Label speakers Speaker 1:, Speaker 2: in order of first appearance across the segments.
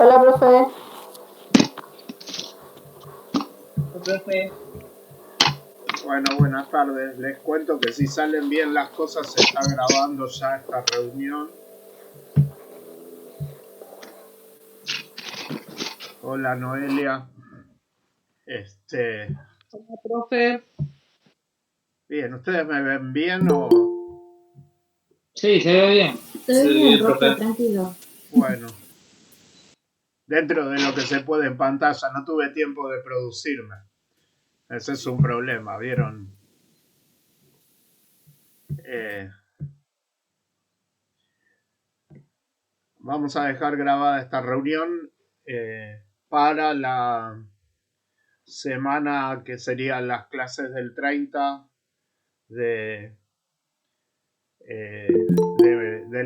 Speaker 1: Hola, profe.
Speaker 2: Profe. Bueno, buenas tardes. Les cuento que si salen bien las cosas se está grabando ya esta reunión. Hola, Noelia.
Speaker 3: Hola, profe.
Speaker 2: Bien, ¿ustedes me ven bien o...?
Speaker 3: Sí, se ve bien.
Speaker 1: Se ve bien, profe, tranquilo.
Speaker 2: Bueno, dentro de lo que se puede en pantalla, no tuve tiempo de producirme. Ese es un problema, ¿vieron? Vamos a dejar grabada esta reunión para la semana que serían las clases del 30 del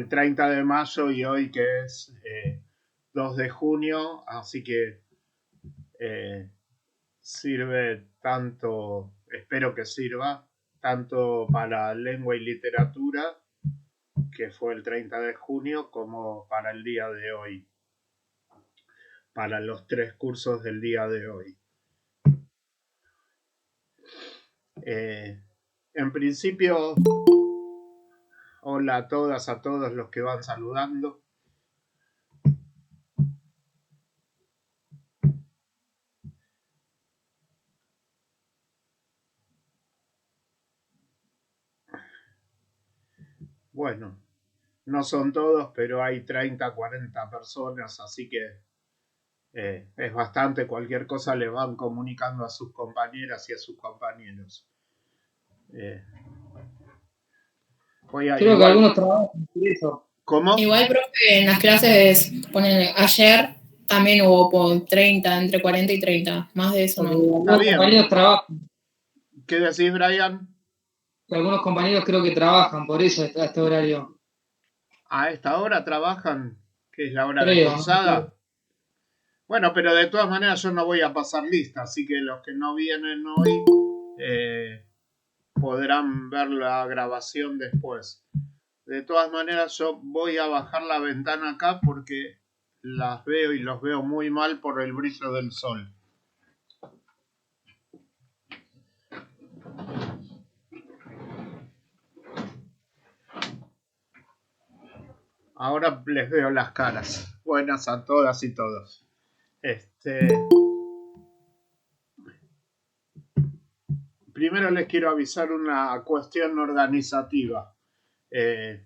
Speaker 2: 30 de mayo y hoy que es 2 de junio, así que sirve tanto, espero que sirva, tanto para lengua y literatura, que fue el 30 de junio, como para el día de hoy, para los 3 cursos del día de hoy. En principio, hola a todas, a todos los que van saludando. Bueno, no son todos, pero hay 30, 40 personas, así que es bastante. Cualquier cosa le van comunicando a sus compañeras y a sus compañeros.
Speaker 3: Creo que algunos trabajan por eso.
Speaker 2: ¿Cómo?
Speaker 4: Igual, profe, en las clases, ponen ayer también hubo por 30, entre 40 y 30. Más de eso no.
Speaker 2: Está bien.
Speaker 3: Compañeros trabajan.
Speaker 2: ¿Qué decís, Brian?
Speaker 3: Que algunos compañeros creo que trabajan por eso a este horario.
Speaker 2: ¿A esta hora trabajan? ¿Que es la hora de
Speaker 3: Creo,
Speaker 2: cursada?
Speaker 3: ¿no?
Speaker 2: Bueno, pero de todas maneras yo no voy a pasar lista, así que los que no vienen hoy podrán ver la grabación después. De todas maneras yo voy a bajar la ventana acá porque las veo y los veo muy mal por el brillo del sol. Ahora les veo las caras. Buenas a todas y todos. Primero les quiero avisar una cuestión organizativa. El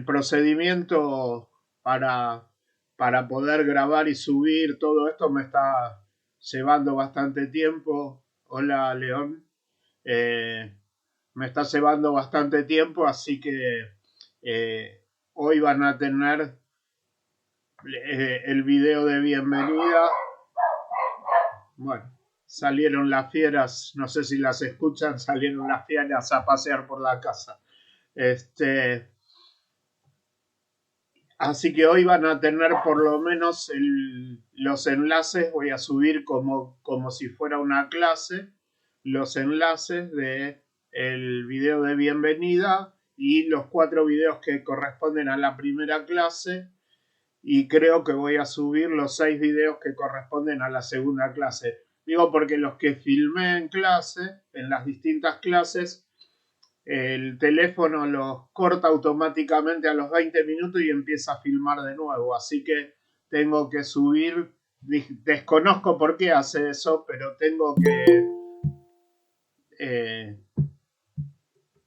Speaker 2: procedimiento para poder grabar y subir todo esto me está llevando bastante tiempo. Hola, León. Me está llevando bastante tiempo, así que hoy van a tener el video de bienvenida. Bueno, salieron las fieras, no sé si las escuchan, salieron las fieras a pasear por la casa. Así que hoy van a tener por lo menos los enlaces, voy a subir como si fuera una clase, los enlaces de el video de bienvenida y los 4 videos que corresponden a la primera clase, y creo que voy a subir los 6 videos que corresponden a la segunda clase. Digo porque los que filmé en clase, en las distintas clases, el teléfono los corta automáticamente a los 20 minutos y empieza a filmar de nuevo. Así que tengo que subir, desconozco por qué hace eso, pero tengo que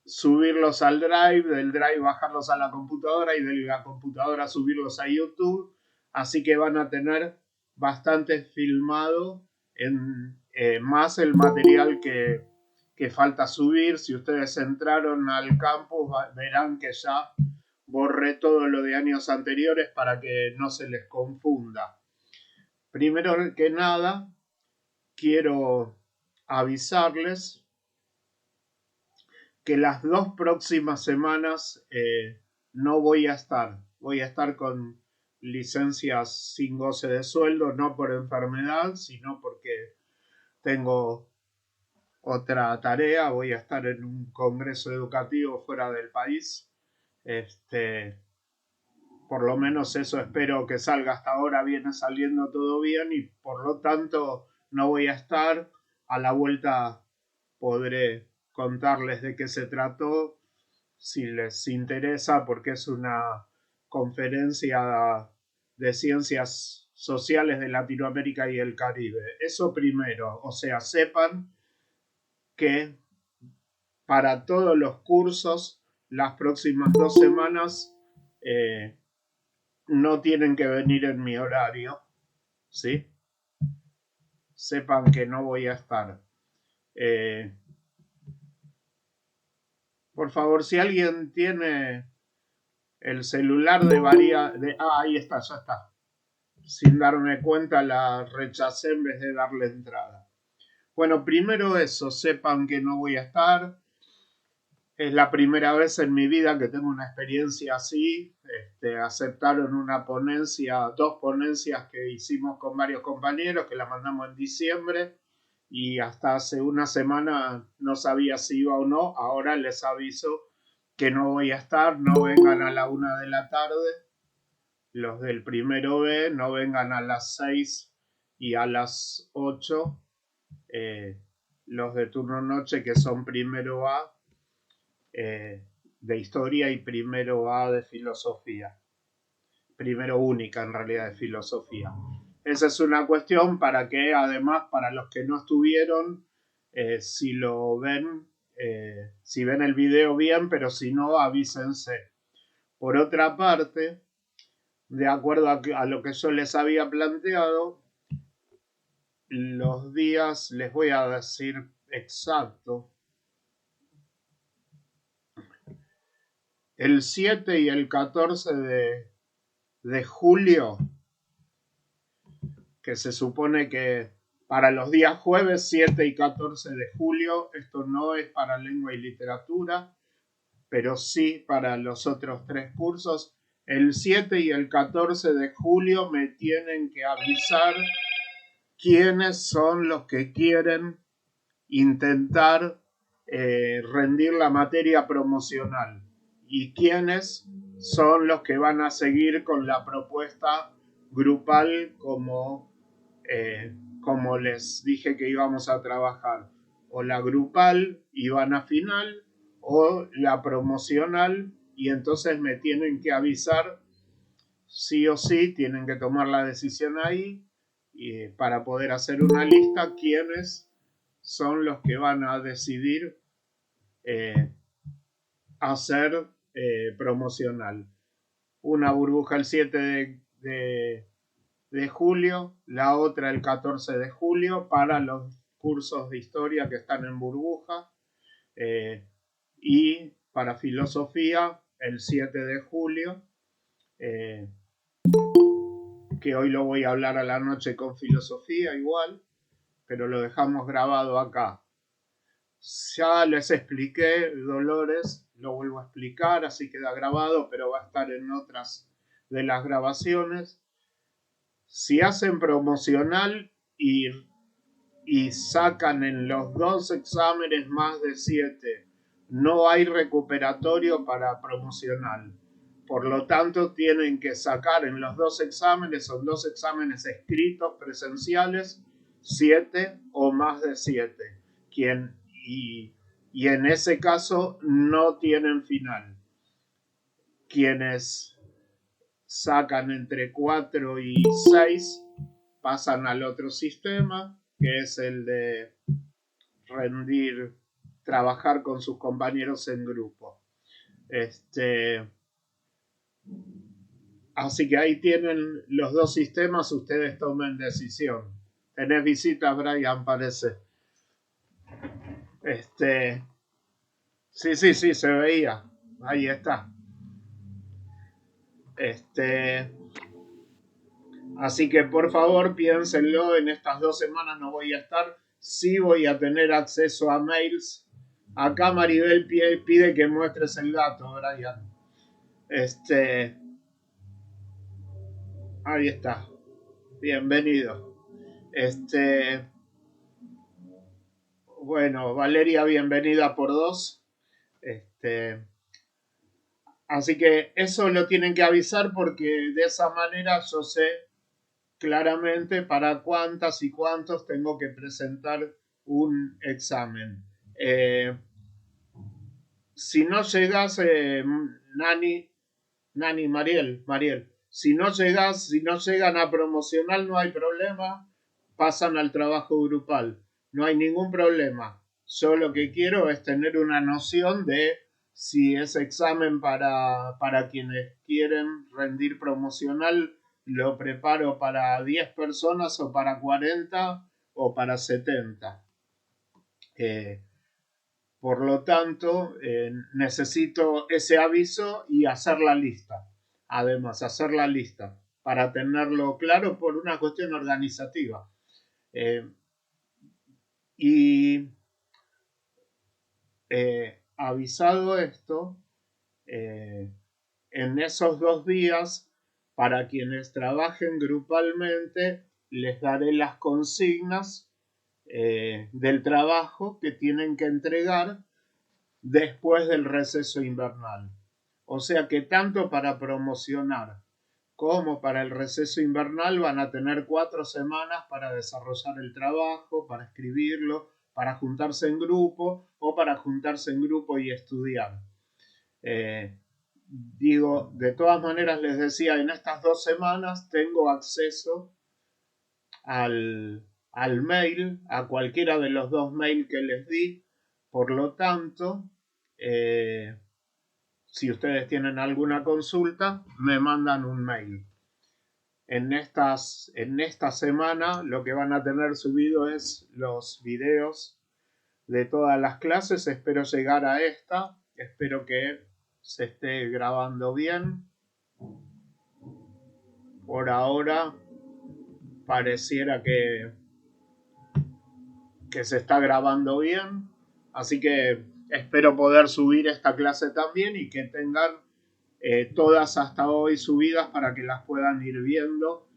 Speaker 2: subirlos al Drive, del Drive bajarlos a la computadora y de la computadora subirlos a YouTube. Así que van a tener bastante filmado más el material que falta subir. Si ustedes entraron al campus verán que ya borré todo lo de años anteriores para que no se les confunda. Primero que nada, quiero avisarles que las 2 próximas semanas no voy a estar. Voy a estar con licencias sin goce de sueldo, no por enfermedad, sino porque tengo otra tarea. Voy a estar en un congreso educativo fuera del país. por lo menos eso espero que salga. Hasta ahora viene saliendo todo bien y por lo tanto no voy a estar. A la vuelta podré contarles de qué se trató si les interesa, porque es una conferencia de ciencias sociales de Latinoamérica y el Caribe. Eso primero, o sea, sepan que para todos los cursos las próximas 2 semanas no tienen que venir en mi horario, ¿sí? Sepan que no voy a estar. Por favor, si alguien tiene el celular ahí está, ya está. Sin darme cuenta la rechacé en vez de darle entrada. Bueno, primero eso, sepan que no voy a estar. Es la primera vez en mi vida que tengo una experiencia así. Aceptaron una ponencia, 2 ponencias que hicimos con varios compañeros, que la mandamos en diciembre, y hasta hace una semana no sabía si iba o no. Ahora les aviso que no voy a estar, no vengan a la 1 de la tarde. Los del primero B no vengan a las 6 y a las 8. Los de turno noche, que son primero A de historia y primero A de filosofía. Primero única en realidad de filosofía. Esa es una cuestión para que además para los que no estuvieron, si lo ven, si ven el video bien, pero si no, avísense. Por otra parte, de acuerdo a lo que yo les había planteado, los días, les voy a decir exacto, el 7 y el 14 de julio, que se supone que para los días jueves 7 y 14 de julio, esto no es para lengua y literatura, pero sí para los otros 3 cursos. El 7 y el 14 de julio me tienen que avisar quiénes son los que quieren intentar rendir la materia promocional y quiénes son los que van a seguir con la propuesta grupal como les dije que íbamos a trabajar. O la grupal iban a final o la promocional, y entonces me tienen que avisar sí o sí, tienen que tomar la decisión ahí para poder hacer una lista quiénes son los que van a decidir hacer promocional. Una burbuja el 7 de julio, la otra el 14 de julio para los cursos de historia que están en burbuja, y para filosofía el 7 de julio, que hoy lo voy a hablar a la noche con filosofía igual, pero lo dejamos grabado acá. Ya les expliqué, Dolores, lo vuelvo a explicar, así queda grabado, pero va a estar en otras de las grabaciones. Si hacen promocional y sacan en los 2 exámenes más de 7, no hay recuperatorio para promocional. Por lo tanto, tienen que sacar en los 2 exámenes, son 2 exámenes escritos presenciales, 7 o más de 7. Y en ese caso no tienen final. Quienes sacan entre 4 y 6 pasan al otro sistema, que es el de trabajar con sus compañeros en grupo. Así que ahí tienen los 2 sistemas, ustedes tomen decisión. Tenés visitas, Brian, parece. Sí, se veía. Ahí está. Así que por favor piénsenlo, en estas 2 semanas no voy a estar. Sí voy a tener acceso a mails. Acá Maribel pide que muestres el dato, Brian. Ahí está. Bienvenido. Bueno, Valeria, bienvenida por 2. Así que eso lo tienen que avisar porque de esa manera yo sé claramente para cuántas y cuántos tengo que presentar un examen. Si no llegas, Mariel, si no llegan a promocional no hay problema, pasan al trabajo grupal, no hay ningún problema. Yo lo que quiero es tener una noción de si ese examen para quienes quieren rendir promocional lo preparo para 10 personas o para 40 o para 70. Por lo tanto, necesito ese aviso y hacer la lista. Además, hacer la lista para tenerlo claro por una cuestión organizativa. Avisado esto, en esos 2 días, para quienes trabajen grupalmente, les daré las consignas del trabajo que tienen que entregar después del receso invernal. O sea que tanto para promocionar como para el receso invernal van a tener 4 semanas para desarrollar el trabajo, para escribirlo, para juntarse en grupo o para juntarse en grupo y estudiar. De todas maneras les decía, en estas 2 semanas tengo acceso al mail, a cualquiera de los 2 mails que les di. Por lo tanto, si ustedes tienen alguna consulta, me mandan un mail. En esta semana lo que van a tener subido es los videos de todas las clases. Espero llegar a esta. Espero que se esté grabando bien. Por ahora pareciera que se está grabando bien. Así que espero poder subir esta clase también y que tengan todas hasta hoy subidas para que las puedan ir viendo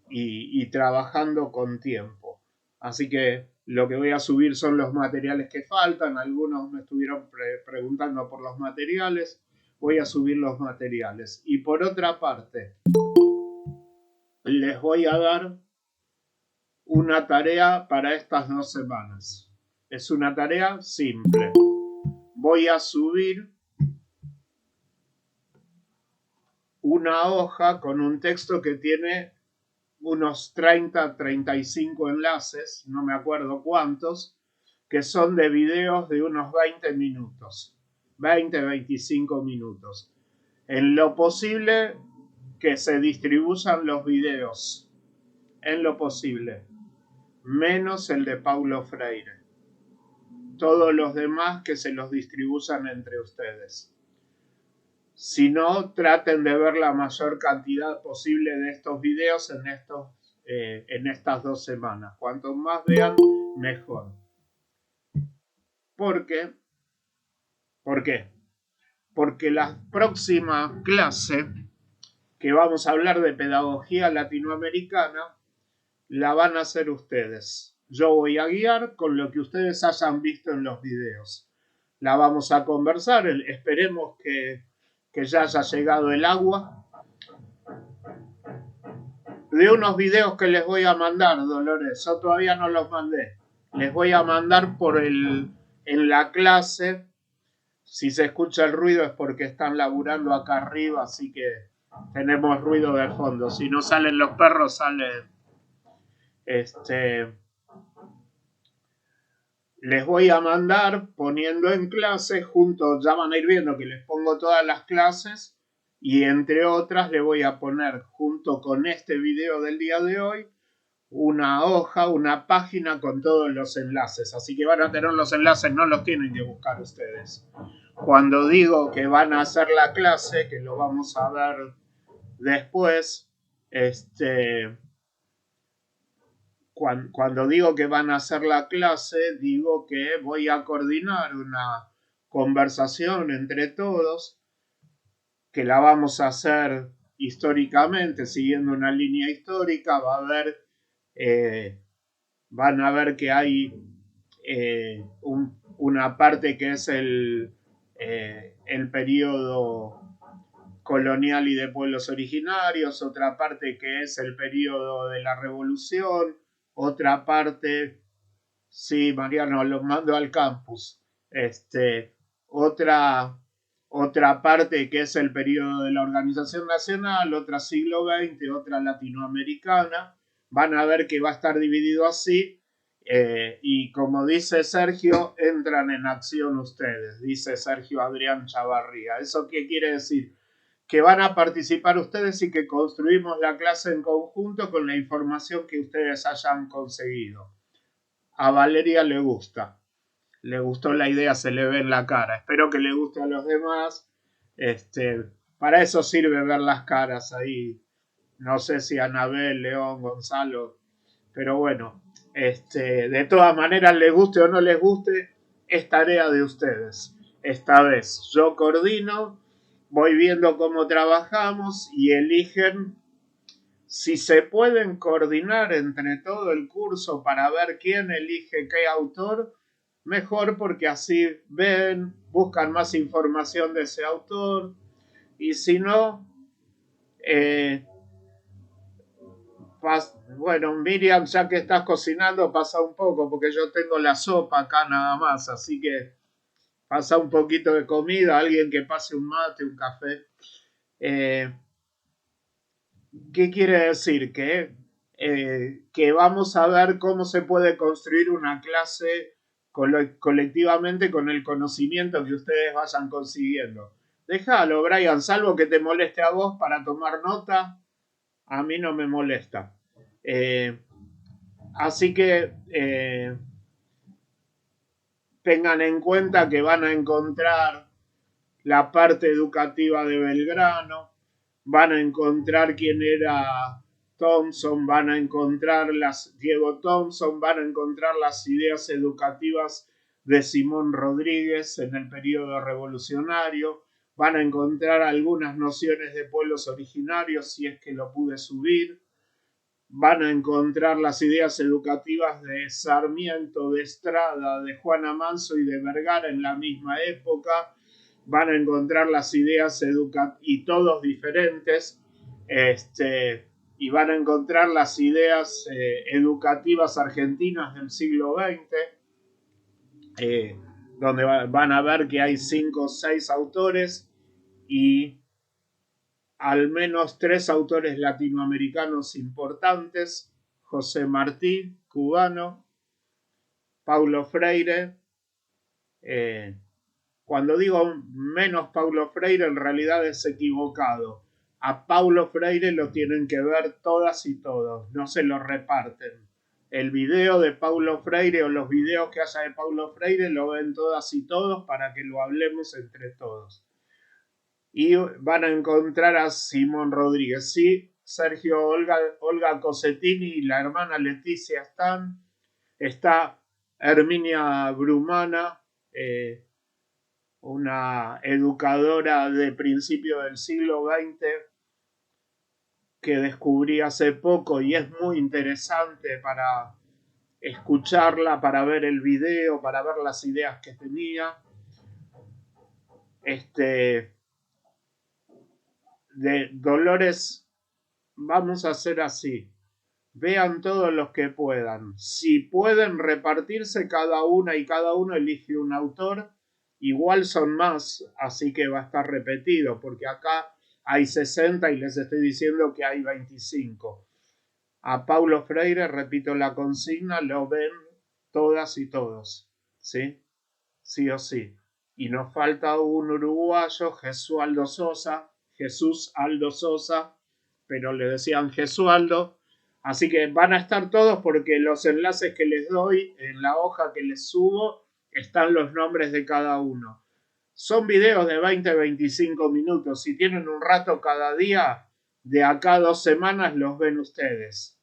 Speaker 2: y trabajando con tiempo. Así que lo que voy a subir son los materiales que faltan. Algunos me estuvieron preguntando por los materiales. Voy a subir los materiales. Y por otra parte, les voy a dar una tarea para estas 2 semanas. Es una tarea simple. Voy a subir una hoja con un texto que tiene unos 30-35 enlaces, no me acuerdo cuántos, que son de videos de unos 20 minutos, 20-25 minutos. En lo posible que se distribuyan los videos, en lo posible, menos el de Paulo Freire. Todos los demás que se los distribuyan entre ustedes. Si no, traten de ver la mayor cantidad posible de estos videos en estas 2 semanas. Cuanto más vean, mejor. ¿Por qué? Porque la próxima clase, que vamos a hablar de pedagogía latinoamericana, la van a hacer ustedes. Yo voy a guiar con lo que ustedes hayan visto en los videos. La vamos a conversar, esperemos que ya haya llegado el agua. De unos videos que les voy a mandar, Dolores, yo todavía no los mandé. Les voy a mandar en la clase. Si se escucha el ruido es porque están laburando acá arriba, así que tenemos ruido de fondo. Si no salen los perros, sale les voy a mandar poniendo en clase juntos, ya van a ir viendo que les pongo todas las clases y entre otras le voy a poner junto con este video del día de hoy una hoja, una página con todos los enlaces. Así que van a tener los enlaces, no los tienen que buscar ustedes. Cuando digo que van a hacer la clase, que lo vamos a ver después, cuando digo que van a hacer la clase, digo que voy a coordinar una conversación entre todos, que la vamos a hacer históricamente, siguiendo una línea histórica. Van a ver que hay una parte que es el el periodo colonial y de pueblos originarios, otra parte que es el periodo de la revolución, otra parte, sí, Mariano, los mando al campus, otra parte que es el periodo de la organización nacional, otra siglo XX, otra latinoamericana. Van a ver que va a estar dividido así, y como dice Sergio, entran en acción ustedes, dice Sergio Adrián Chavarría. ¿Eso qué quiere decir? Que van a participar ustedes y que construimos la clase en conjunto con la información que ustedes hayan conseguido. A Valeria le gusta. Le gustó la idea, se le ve en la cara. Espero que le guste a los demás. Para eso sirve ver las caras ahí. No sé si Anabel, León, Gonzalo. Pero bueno, de todas maneras, les guste o no les guste, es tarea de ustedes. Esta vez yo coordino, voy viendo cómo trabajamos y eligen si se pueden coordinar entre todo el curso para ver quién elige qué autor, mejor, porque así ven, buscan más información de ese autor, y si no, bueno, Miriam, ya que estás cocinando, pasa un poco, porque yo tengo la sopa acá nada más, así que pasa un poquito de comida, alguien que pase un mate, un café. ¿Qué quiere decir? Que vamos a ver cómo se puede construir una clase colectivamente con el conocimiento que ustedes vayan consiguiendo. Déjalo, Brian, salvo que te moleste a vos para tomar nota, a mí no me molesta. Así que tengan en cuenta que van a encontrar la parte educativa de Belgrano, van a encontrar quién era Thompson, van a encontrar Diego Thompson, van a encontrar las ideas educativas de Simón Rodríguez en el periodo revolucionario, van a encontrar algunas nociones de pueblos originarios, si es que lo pude subir, van a encontrar las ideas educativas de Sarmiento, de Estrada, de Juana Manso y de Vergara en la misma época, van a encontrar las ideas y todos diferentes, y van a encontrar las ideas educativas argentinas del siglo XX, donde van a ver que hay 5 o 6 autores y al menos 3 autores latinoamericanos importantes: José Martí, cubano, Paulo Freire. Cuando digo menos Paulo Freire, en realidad es equivocado. A Paulo Freire lo tienen que ver todas y todos, no se lo reparten. El video de Paulo Freire o los videos que haya de Paulo Freire lo ven todas y todos para que lo hablemos entre todos. Y van a encontrar a Simón Rodríguez. Sí, Sergio, Olga Cosetini y la hermana Leticia están. Está Herminia Brumana, una educadora de principio del siglo XX que descubrí hace poco y es muy interesante para escucharla, para ver el video, para ver las ideas que tenía. De Dolores, vamos a hacer así. Vean todos los que puedan. Si pueden repartirse cada una y cada uno elige un autor, igual son más, así que va a estar repetido, porque acá hay 60 y les estoy diciendo que hay 25. A Paulo Freire, repito la consigna, lo ven todas y todos, ¿sí? Sí o sí. Y nos falta un uruguayo, Jesús Aldo Sosa, pero le decían Jesualdo. Así que van a estar todos porque los enlaces que les doy en la hoja que les subo están los nombres de cada uno. Son videos de 20-25 minutos. Si tienen un rato cada día, de acá a 2 semanas los ven ustedes.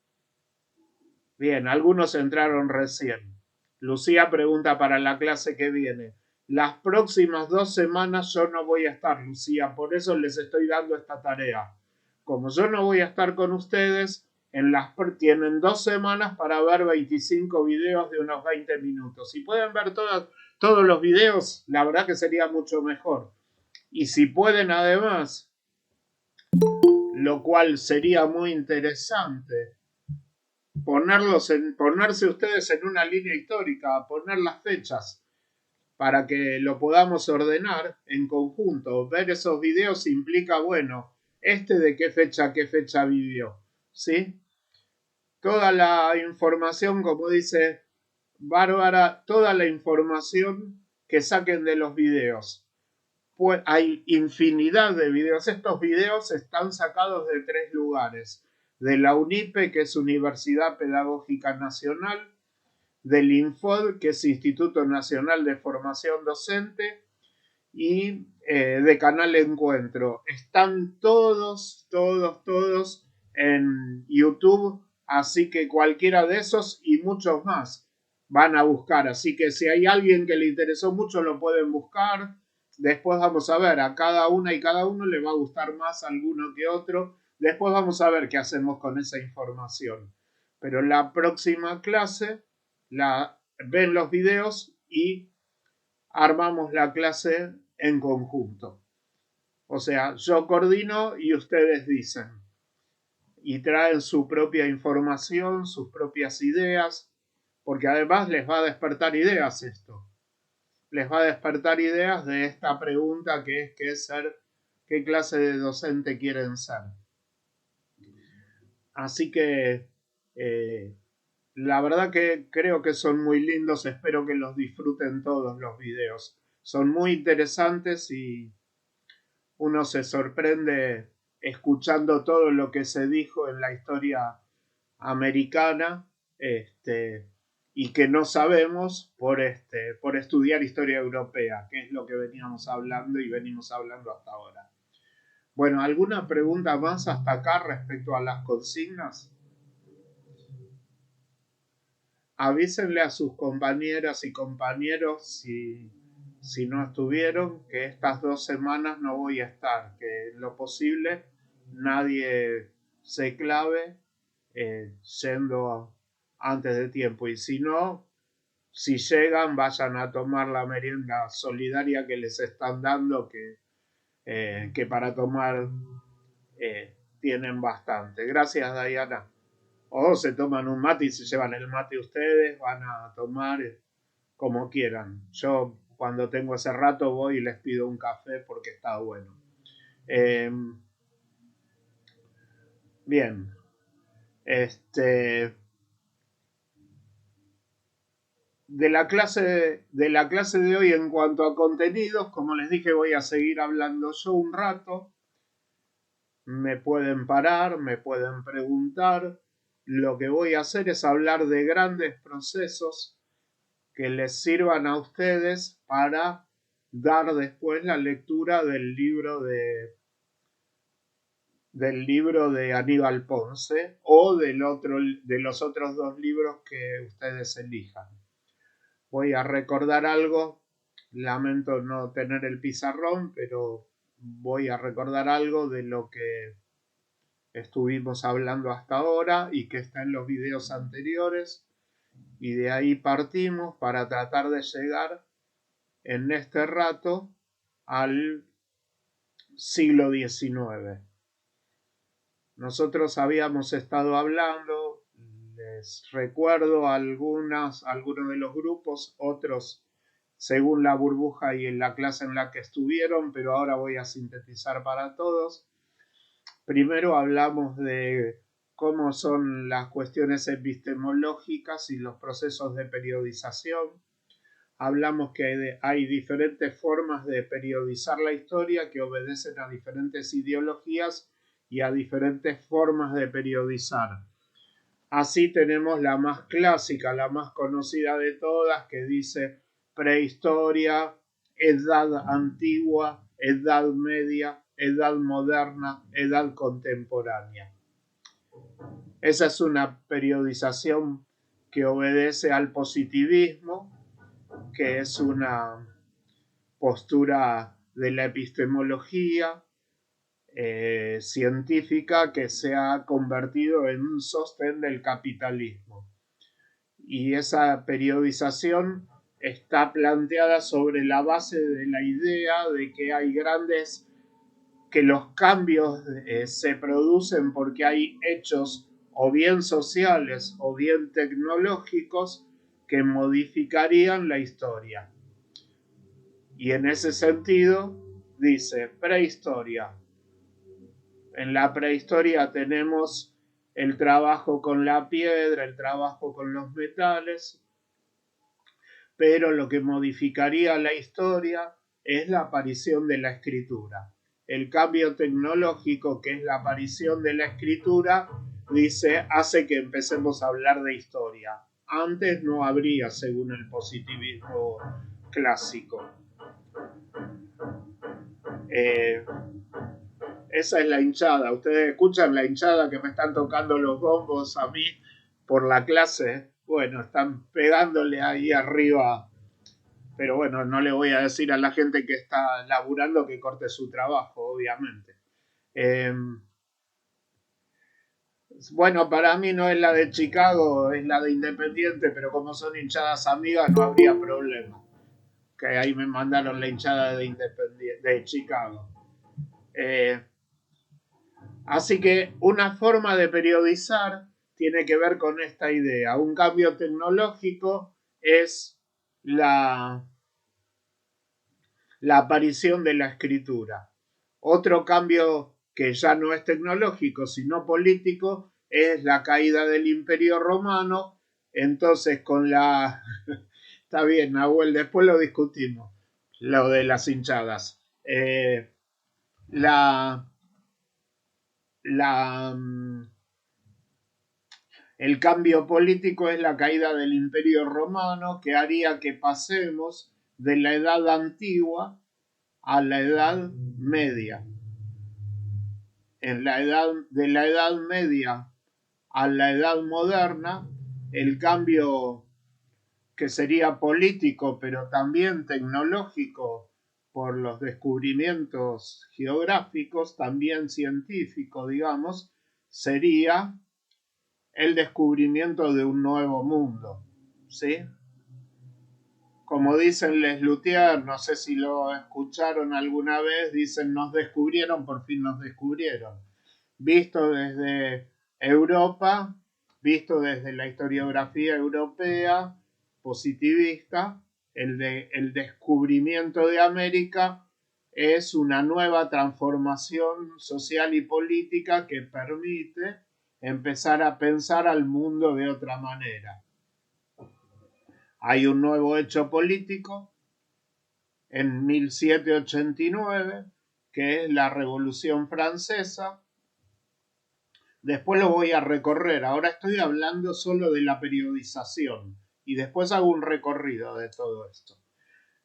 Speaker 2: Bien, algunos entraron recién. Lucía pregunta para la clase que viene. Las próximas 2 semanas yo no voy a estar, Lucía, por eso les estoy dando esta tarea. Como yo no voy a estar con ustedes, tienen 2 semanas para ver 25 videos de unos 20 minutos. Si pueden ver todos los videos, la verdad que sería mucho mejor. Y si pueden además, lo cual sería muy interesante, ponerse ustedes en una línea histórica, poner las fechas para que lo podamos ordenar en conjunto. Ver esos videos implica, bueno, de qué fecha vivió, ¿sí? Toda la información, como dice Bárbara, toda la información que saquen de los videos. Pues hay infinidad de videos. Estos videos están sacados de 3 lugares. De la UNIPE, que es Universidad Pedagógica Nacional, del INFOD, que es Instituto Nacional de Formación Docente, y de Canal Encuentro. Están todos en YouTube, así que cualquiera de esos y muchos más van a buscar. Así que si hay alguien que le interesó mucho, lo pueden buscar. Después vamos a ver, a cada una y cada uno le va a gustar más alguno que otro. Después vamos a ver qué hacemos con esa información. Pero la próxima clase ven los videos y armamos la clase en conjunto. O sea, yo coordino y ustedes dicen. Y traen su propia información, sus propias ideas, porque además les va a despertar ideas esto. Les va a despertar ideas de esta pregunta que es qué clase de docente quieren ser. Así que la verdad que creo que son muy lindos, espero que los disfruten todos los videos. Son muy interesantes y uno se sorprende escuchando todo lo que se dijo en la historia americana, y que no sabemos por estudiar historia europea, que es lo que veníamos hablando y venimos hablando hasta ahora. Bueno, ¿alguna pregunta más hasta acá respecto a las consignas? Avísenle a sus compañeras y compañeros si no estuvieron, que estas 2 semanas no voy a estar, que en lo posible nadie se clave yendo antes de tiempo. Y si no, si llegan, vayan a tomar la merienda solidaria que les están dando, que para tomar tienen bastante. Gracias, Diana. O se toman un mate y se llevan el mate ustedes, van a tomar como quieran. Yo cuando tengo ese rato voy y les pido un café porque está bueno. Bien. De la clase de hoy en cuanto a contenidos, como les dije, voy a seguir hablando yo un rato. Me pueden parar, me pueden preguntar. Lo que voy a hacer es hablar de grandes procesos que les sirvan a ustedes para dar después la lectura del libro de Aníbal Ponce o de los otros 2 libros que ustedes elijan. Voy a recordar algo, lamento no tener el pizarrón, pero voy a recordar algo de lo que estuvimos hablando hasta ahora y que está en los videos anteriores, y de ahí partimos para tratar de llegar en este rato al siglo XIX. Nosotros habíamos estado hablando, les recuerdo algunos de los grupos, otros según la burbuja y en la clase en la que estuvieron, pero ahora voy a sintetizar para todos. Primero hablamos de cómo son las cuestiones epistemológicas y los procesos de periodización. Hablamos que hay diferentes formas de periodizar la historia que obedecen a diferentes ideologías y a diferentes formas de periodizar. Así tenemos la más clásica, la más conocida de todas, que dice prehistoria, edad antigua, edad media, edad moderna, edad contemporánea. Esa es una periodización que obedece al positivismo, que es una postura de la epistemología científica que se ha convertido en un sostén del capitalismo. Y esa periodización está planteada sobre la base de la idea de que hay que los cambios se producen porque hay hechos o bien sociales o bien tecnológicos que modificarían la historia. Y en ese sentido dice prehistoria. En la prehistoria tenemos el trabajo con la piedra, el trabajo con los metales, pero lo que modificaría la historia es la aparición de la escritura. El cambio tecnológico, que es la aparición de la escritura, dice, hace que empecemos a hablar de historia. Antes no habría, según el positivismo clásico. Esa es la hinchada. Ustedes escuchan la hinchada que me están tocando los bombos a mí por la clase. Bueno, están pegándole ahí arriba. Pero bueno, no le voy a decir a la gente que está laburando que corte su trabajo, obviamente. Bueno, para mí no es la de Chicago, es la de Independiente, pero como son hinchadas amigas no habría problema. Que ahí me mandaron la hinchada de Chicago. Así que una forma de periodizar tiene que ver con esta idea. Un cambio tecnológico es la aparición de la escritura. Otro cambio que ya no es tecnológico, sino político, es la caída del Imperio Romano. Entonces, con la... Está bien, Nahuel, después lo discutimos, lo de las hinchadas. El cambio político es la caída del Imperio Romano, que haría que pasemos de la Edad Antigua a la Edad Media. De la Edad Media a la Edad Moderna, el cambio que sería político, pero también tecnológico por los descubrimientos geográficos, también científico, digamos, sería el descubrimiento de un nuevo mundo, ¿sí? Como dicen Les Luthiers, no sé si lo escucharon alguna vez, dicen nos descubrieron, por fin nos descubrieron. Visto desde Europa, visto desde la historiografía europea positivista, el descubrimiento de América es una nueva transformación social y política que permite empezar a pensar al mundo de otra manera. Hay un nuevo hecho político en 1789, que es la Revolución Francesa. Después lo voy a recorrer. Ahora estoy hablando solo de la periodización y después hago un recorrido de todo esto.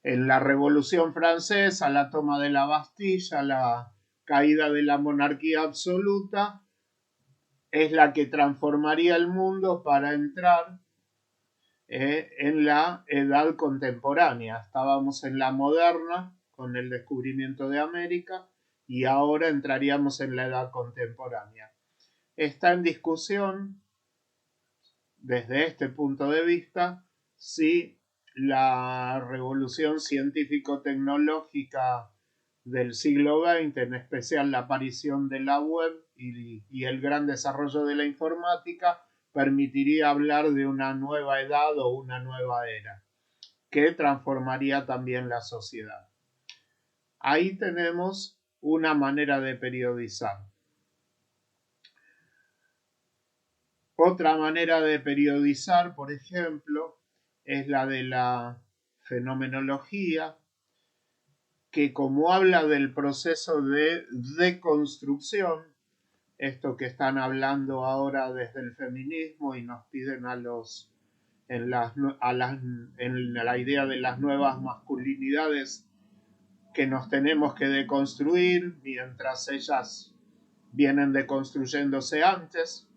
Speaker 2: En la Revolución Francesa, la toma de la Bastilla, la caída de la monarquía absoluta, es la que transformaría el mundo para entrar en la edad contemporánea. Estábamos en la moderna con el descubrimiento de América y ahora entraríamos en la edad contemporánea. Está en discusión desde este punto de vista si la revolución científico-tecnológica del siglo XX, en especial la aparición de la web y el gran desarrollo de la informática, permitiría hablar de una nueva edad o una nueva era, que transformaría también la sociedad. Ahí tenemos una manera de periodizar. Otra manera de periodizar, por ejemplo, es la de la fenomenología, que como habla del proceso de deconstrucción, esto que están hablando ahora desde el feminismo y nos piden en la idea de las nuevas masculinidades que nos tenemos que deconstruir mientras ellas vienen deconstruyéndose antes,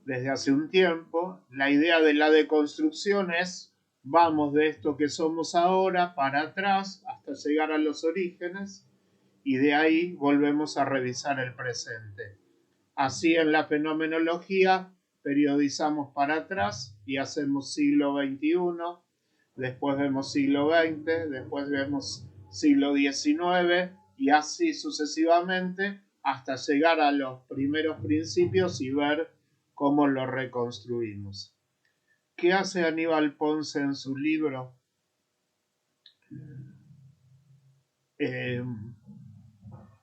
Speaker 2: desde hace un tiempo. La idea de la deconstrucción es vamos de esto que somos ahora para atrás hasta llegar a los orígenes y de ahí volvemos a revisar el presente. Así en la fenomenología periodizamos para atrás y hacemos siglo XXI, después vemos siglo XX, después vemos siglo XIX y así sucesivamente hasta llegar a los primeros principios y ver cómo lo reconstruimos. ¿Qué hace Aníbal Ponce en su libro?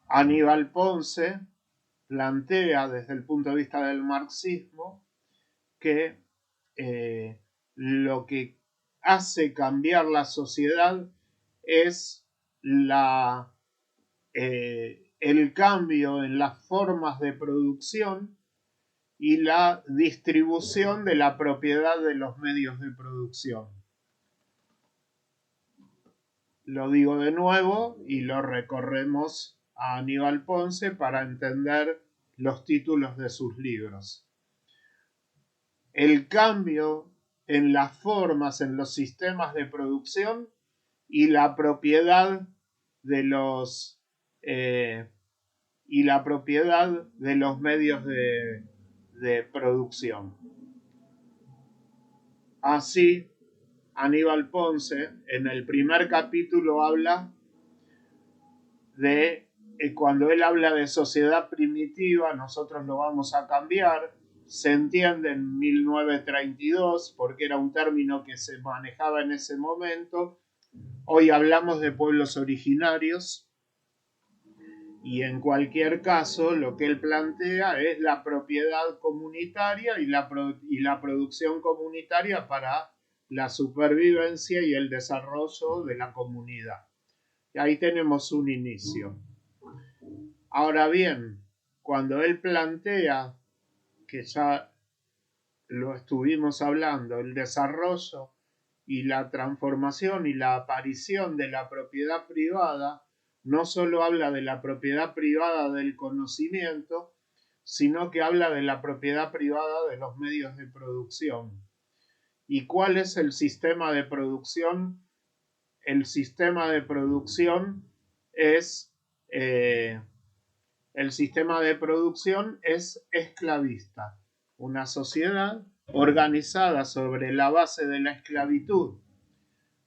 Speaker 2: Aníbal Ponce plantea desde el punto de vista del marxismo que lo que hace cambiar la sociedad es el cambio en las formas de producción y la distribución de la propiedad de los medios de producción. Lo digo de nuevo y lo recorremos a Aníbal Ponce para entender los títulos de sus libros. El cambio en las formas, en los sistemas de producción y la propiedad de los medios de producción. Así, Aníbal Ponce en el primer capítulo habla de cuando él habla de sociedad primitiva, nosotros lo vamos a cambiar. Se entiende en 1932 porque era un término que se manejaba en ese momento. Hoy hablamos de pueblos originarios y en cualquier caso lo que él plantea es la propiedad comunitaria y la producción comunitaria para la supervivencia y el desarrollo de la comunidad. Y ahí tenemos un inicio. Ahora bien, cuando él plantea, que ya lo estuvimos hablando, el desarrollo y la transformación y la aparición de la propiedad privada, no solo habla de la propiedad privada del conocimiento, sino que habla de la propiedad privada de los medios de producción. ¿Y cuál es el sistema de producción? El sistema de producción es esclavista. Una sociedad organizada sobre la base de la esclavitud.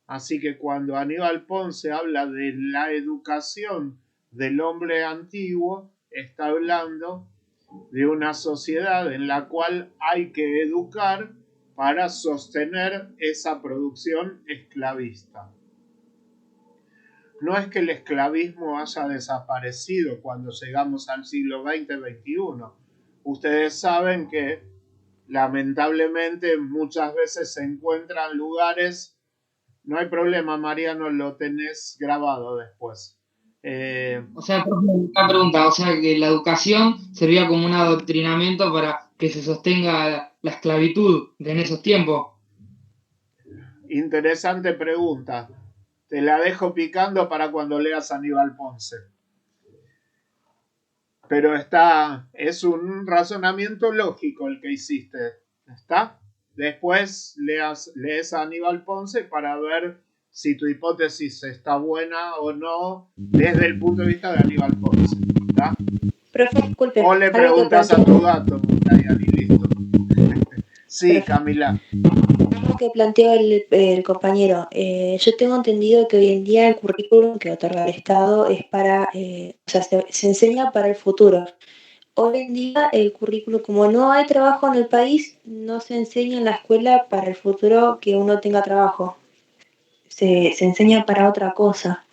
Speaker 2: Así que cuando Aníbal Ponce habla de la educación del hombre antiguo, está hablando de una sociedad en la cual hay que educar para sostener esa producción esclavista. No es que el esclavismo haya desaparecido cuando llegamos al siglo XX-XXI. Ustedes saben que lamentablemente muchas veces se encuentran lugares. No hay problema, Mariano, lo tenés grabado después.
Speaker 3: O sea, una pregunta, o sea que la educación servía como un adoctrinamiento para que se sostenga la esclavitud en esos tiempos.
Speaker 2: Interesante pregunta. Te la dejo picando para cuando leas Aníbal Ponce. Pero es un razonamiento lógico el que hiciste. ¿Está? Después lees a Aníbal Ponce para ver si tu hipótesis está buena o no desde el punto de vista de Aníbal Ponce. ¿Está?
Speaker 1: Profe, disculpe.
Speaker 2: O le preguntas a tu gato, y listo. Sí,
Speaker 1: Profe.
Speaker 2: Camila.
Speaker 1: Algo que planteó el compañero. Yo tengo entendido que hoy en día el currículum que otorga el Estado es para, se enseña para el futuro. Hoy en día el currículum, como no hay trabajo en el país, no se enseña en la escuela para el futuro que uno tenga trabajo. Se enseña para otra cosa.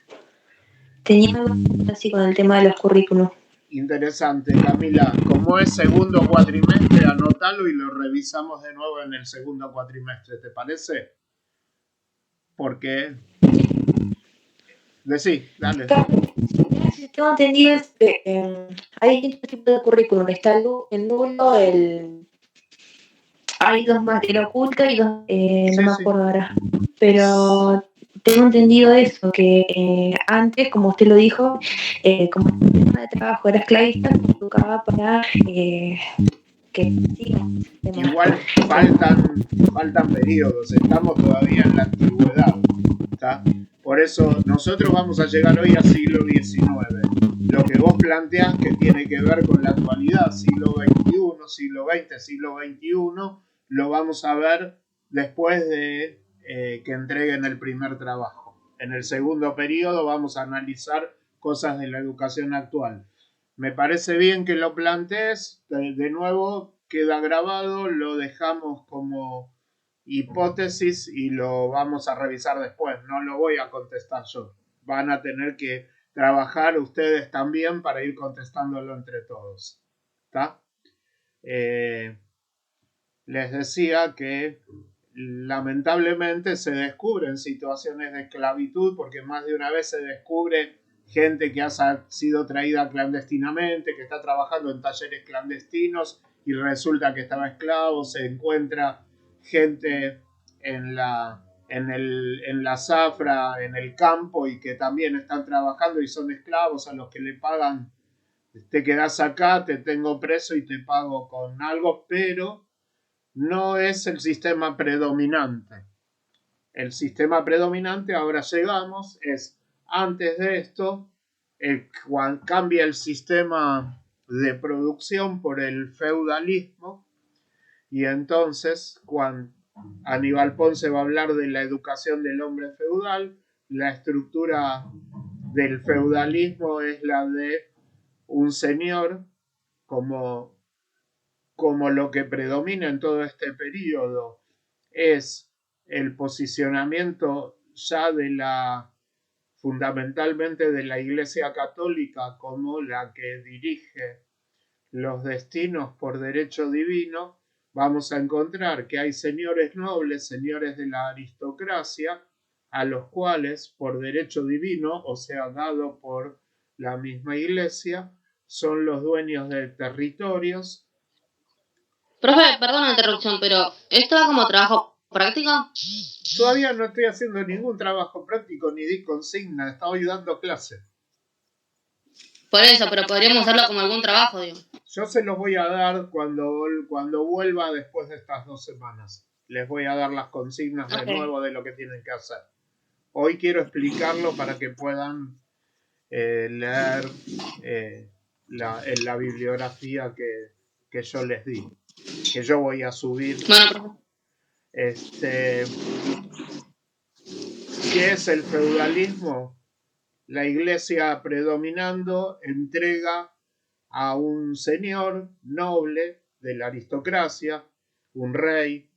Speaker 1: Tenía algo así con el tema de los currículums.
Speaker 2: Interesante, Camila. Como es segundo cuatrimestre, anótalo y lo revisamos de nuevo en el segundo cuatrimestre, ¿te parece? Porque... Decí, dale.
Speaker 1: Si tengo entendido, hay distintos tipos de currículum. Está el nulo, hay dos más, el oculto y dos, no me acuerdo ahora. Pero tengo entendido eso, que antes, como usted lo dijo, como el sistema de trabajo era esclavista, se educaba para que sí,
Speaker 2: igual faltan periodos, estamos todavía en la antigüedad, ¿está? Por eso nosotros vamos a llegar hoy al siglo XIX. Lo que vos planteás que tiene que ver con la actualidad, siglo XXI, siglo XX, siglo XXI, lo vamos a ver después de que entreguen el primer trabajo. En el segundo periodo vamos a analizar cosas de la educación actual. Me parece bien que lo plantees, de nuevo queda grabado, lo dejamos como hipótesis y lo vamos a revisar después, no lo voy a contestar yo. Van a tener que trabajar ustedes también para ir contestándolo entre todos. ¿Está? Les decía que lamentablemente se descubren situaciones de esclavitud porque más de una vez se descubre gente que ha sido traída clandestinamente, que está trabajando en talleres clandestinos y resulta que estaba esclavo, se encuentra gente en la zafra, en el campo y que también están trabajando y son esclavos a los que le pagan, te quedas acá, te tengo preso y te pago con algo, pero no es el sistema predominante. El sistema predominante, ahora llegamos, es antes de esto, cambia el sistema de producción por el feudalismo y entonces cuando Aníbal Ponce va a hablar de la educación del hombre feudal, la estructura del feudalismo es la de un señor como lo que predomina en todo este periodo es el posicionamiento ya fundamentalmente de la Iglesia Católica como la que dirige los destinos por derecho divino, vamos a encontrar que hay señores nobles, señores de la aristocracia, a los cuales por derecho divino, o sea, dado por la misma Iglesia, son los dueños de territorios.
Speaker 5: Profe, perdón la interrupción, pero ¿esto va como trabajo práctico?
Speaker 2: Todavía no estoy haciendo ningún trabajo práctico ni di consigna, estoy dando clase.
Speaker 5: Por eso, pero podríamos hacerlo como algún trabajo, digo.
Speaker 2: Yo se los voy a dar cuando vuelva después de estas 2 semanas. Les voy a dar las consignas de nuevo de lo que tienen que hacer. Hoy quiero explicarlo para que puedan leer la bibliografía que yo les di, que yo voy a subir.
Speaker 5: Bueno,
Speaker 2: ¿Qué es el feudalismo? La Iglesia predominando entrega a un señor noble de la aristocracia, un rey,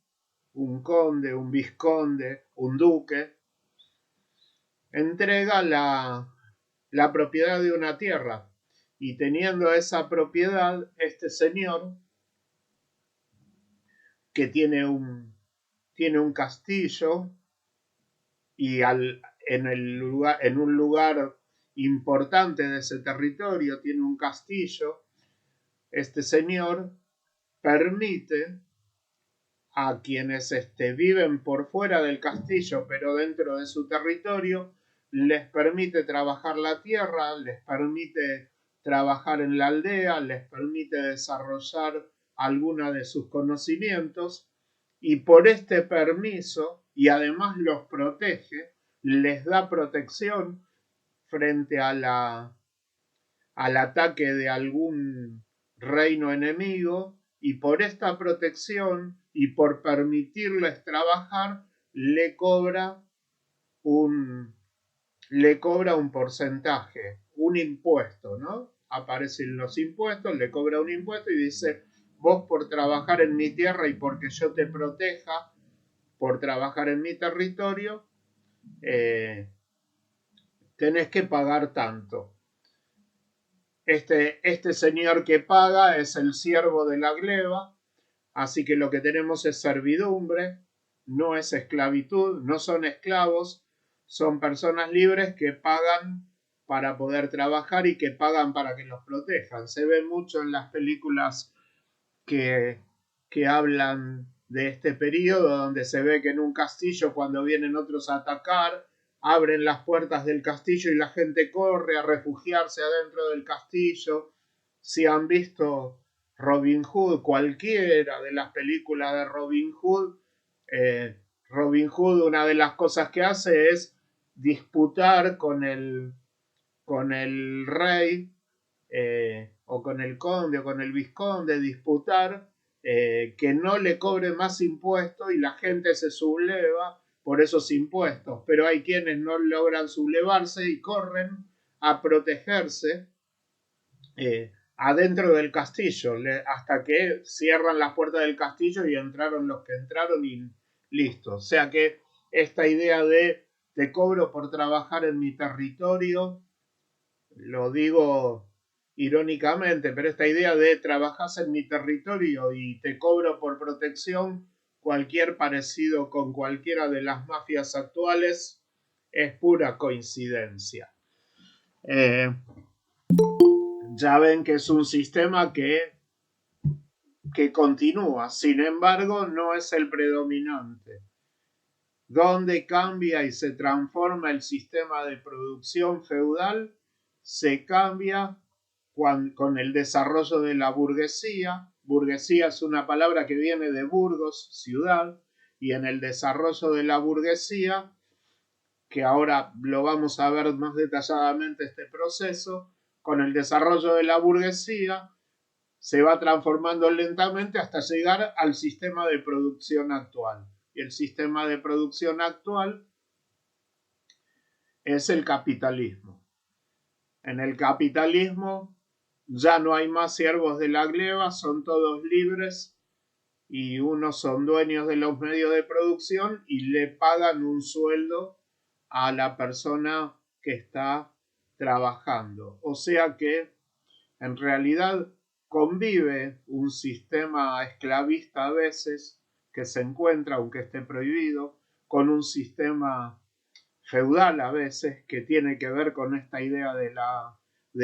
Speaker 2: un conde, un vizconde, un duque, entrega la propiedad de una tierra y teniendo esa propiedad, este señor que tiene un castillo y en un lugar importante de ese territorio tiene un castillo, este señor permite a quienes viven por fuera del castillo pero dentro de su territorio, les permite trabajar la tierra, les permite trabajar en la aldea, les permite desarrollar alguna de sus conocimientos y por este permiso y además los protege, les da protección frente al ataque de algún reino enemigo y por esta protección y por permitirles trabajar le cobra un porcentaje, un impuesto, ¿no? Aparecen los impuestos, le cobra un impuesto y dice, vos por trabajar en mi tierra y porque yo te proteja, por trabajar en mi territorio, tenés que pagar tanto. Este señor que paga es el siervo de la gleba, así que lo que tenemos es servidumbre, no es esclavitud, no son esclavos, son personas libres que pagan para poder trabajar y que pagan para que los protejan. Se ve mucho en las películas que hablan de este periodo, donde se ve que en un castillo cuando vienen otros a atacar, abren las puertas del castillo y la gente corre a refugiarse adentro del castillo. Si han visto Robin Hood, cualquiera de las películas de Robin Hood, una de las cosas que hace es disputar con el rey o con el conde o con el vizconde, disputar que no le cobre más impuestos y la gente se subleva por esos impuestos, pero hay quienes no logran sublevarse y corren a protegerse adentro del castillo, hasta que cierran las puertas del castillo y entraron los que entraron y listo. O sea que esta idea de te cobro por trabajar en mi territorio, lo digo irónicamente, pero esta idea de trabajas en mi territorio y te cobro por protección, cualquier parecido con cualquiera de las mafias actuales es pura coincidencia. Ya ven que es un sistema que continúa, sin embargo no es el predominante. Donde cambia y se transforma el sistema de producción feudal, se cambia con el desarrollo de la burguesía. Burguesía es una palabra que viene de Burgos, ciudad, y en el desarrollo de la burguesía, que ahora lo vamos a ver más detalladamente este proceso, con el desarrollo de la burguesía se va transformando lentamente hasta llegar al sistema de producción actual. Y el sistema de producción actual es el capitalismo. En el capitalismo ya no hay más siervos de la gleba, son todos libres y unos son dueños de los medios de producción y le pagan un sueldo a la persona que está trabajando. O sea que en realidad convive un sistema esclavista a veces que se encuentra, aunque esté prohibido, con un sistema feudal a veces que tiene que ver con esta idea de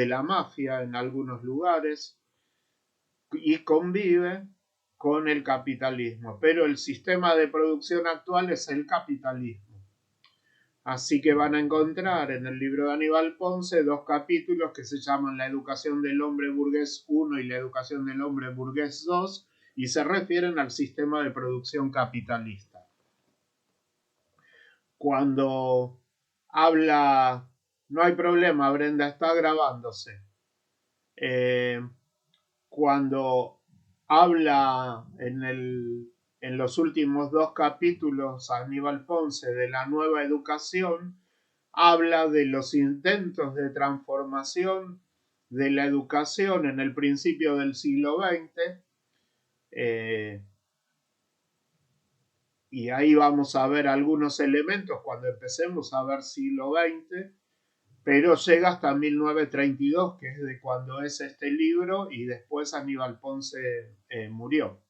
Speaker 2: la mafia en algunos lugares y convive con el capitalismo, pero el sistema de producción actual es el capitalismo. Así que van a encontrar en el libro de Aníbal Ponce 2 capítulos que se llaman La educación del hombre burgués 1 y La educación del hombre burgués 2 y se refieren al sistema de producción capitalista. Cuando habla, no hay problema, Brenda, está grabándose. Cuando habla en los últimos 2 capítulos Aníbal Ponce de la nueva educación, habla de los intentos de transformación de la educación en el principio del siglo XX, y ahí vamos a ver algunos elementos cuando empecemos a ver siglo XX, pero llega hasta 1932, que es de cuando es este libro, y después Aníbal Ponce murió.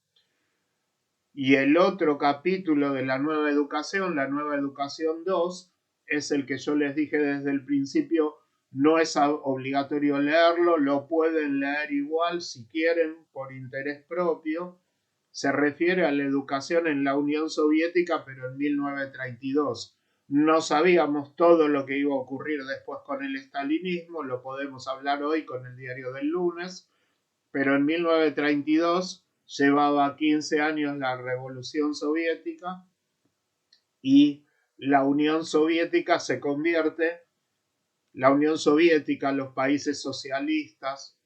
Speaker 2: Y el otro capítulo de la nueva educación, la nueva educación 2, es el que yo les dije desde el principio, no es obligatorio leerlo, lo pueden leer igual si quieren por interés propio. Se refiere a la educación en la Unión Soviética, pero en 1932. No sabíamos todo lo que iba a ocurrir después con el estalinismo, lo podemos hablar hoy con el diario del lunes, pero en 1932 llevaba 15 años la Revolución Soviética y la Unión Soviética se convierte, la Unión Soviética, los países socialistas,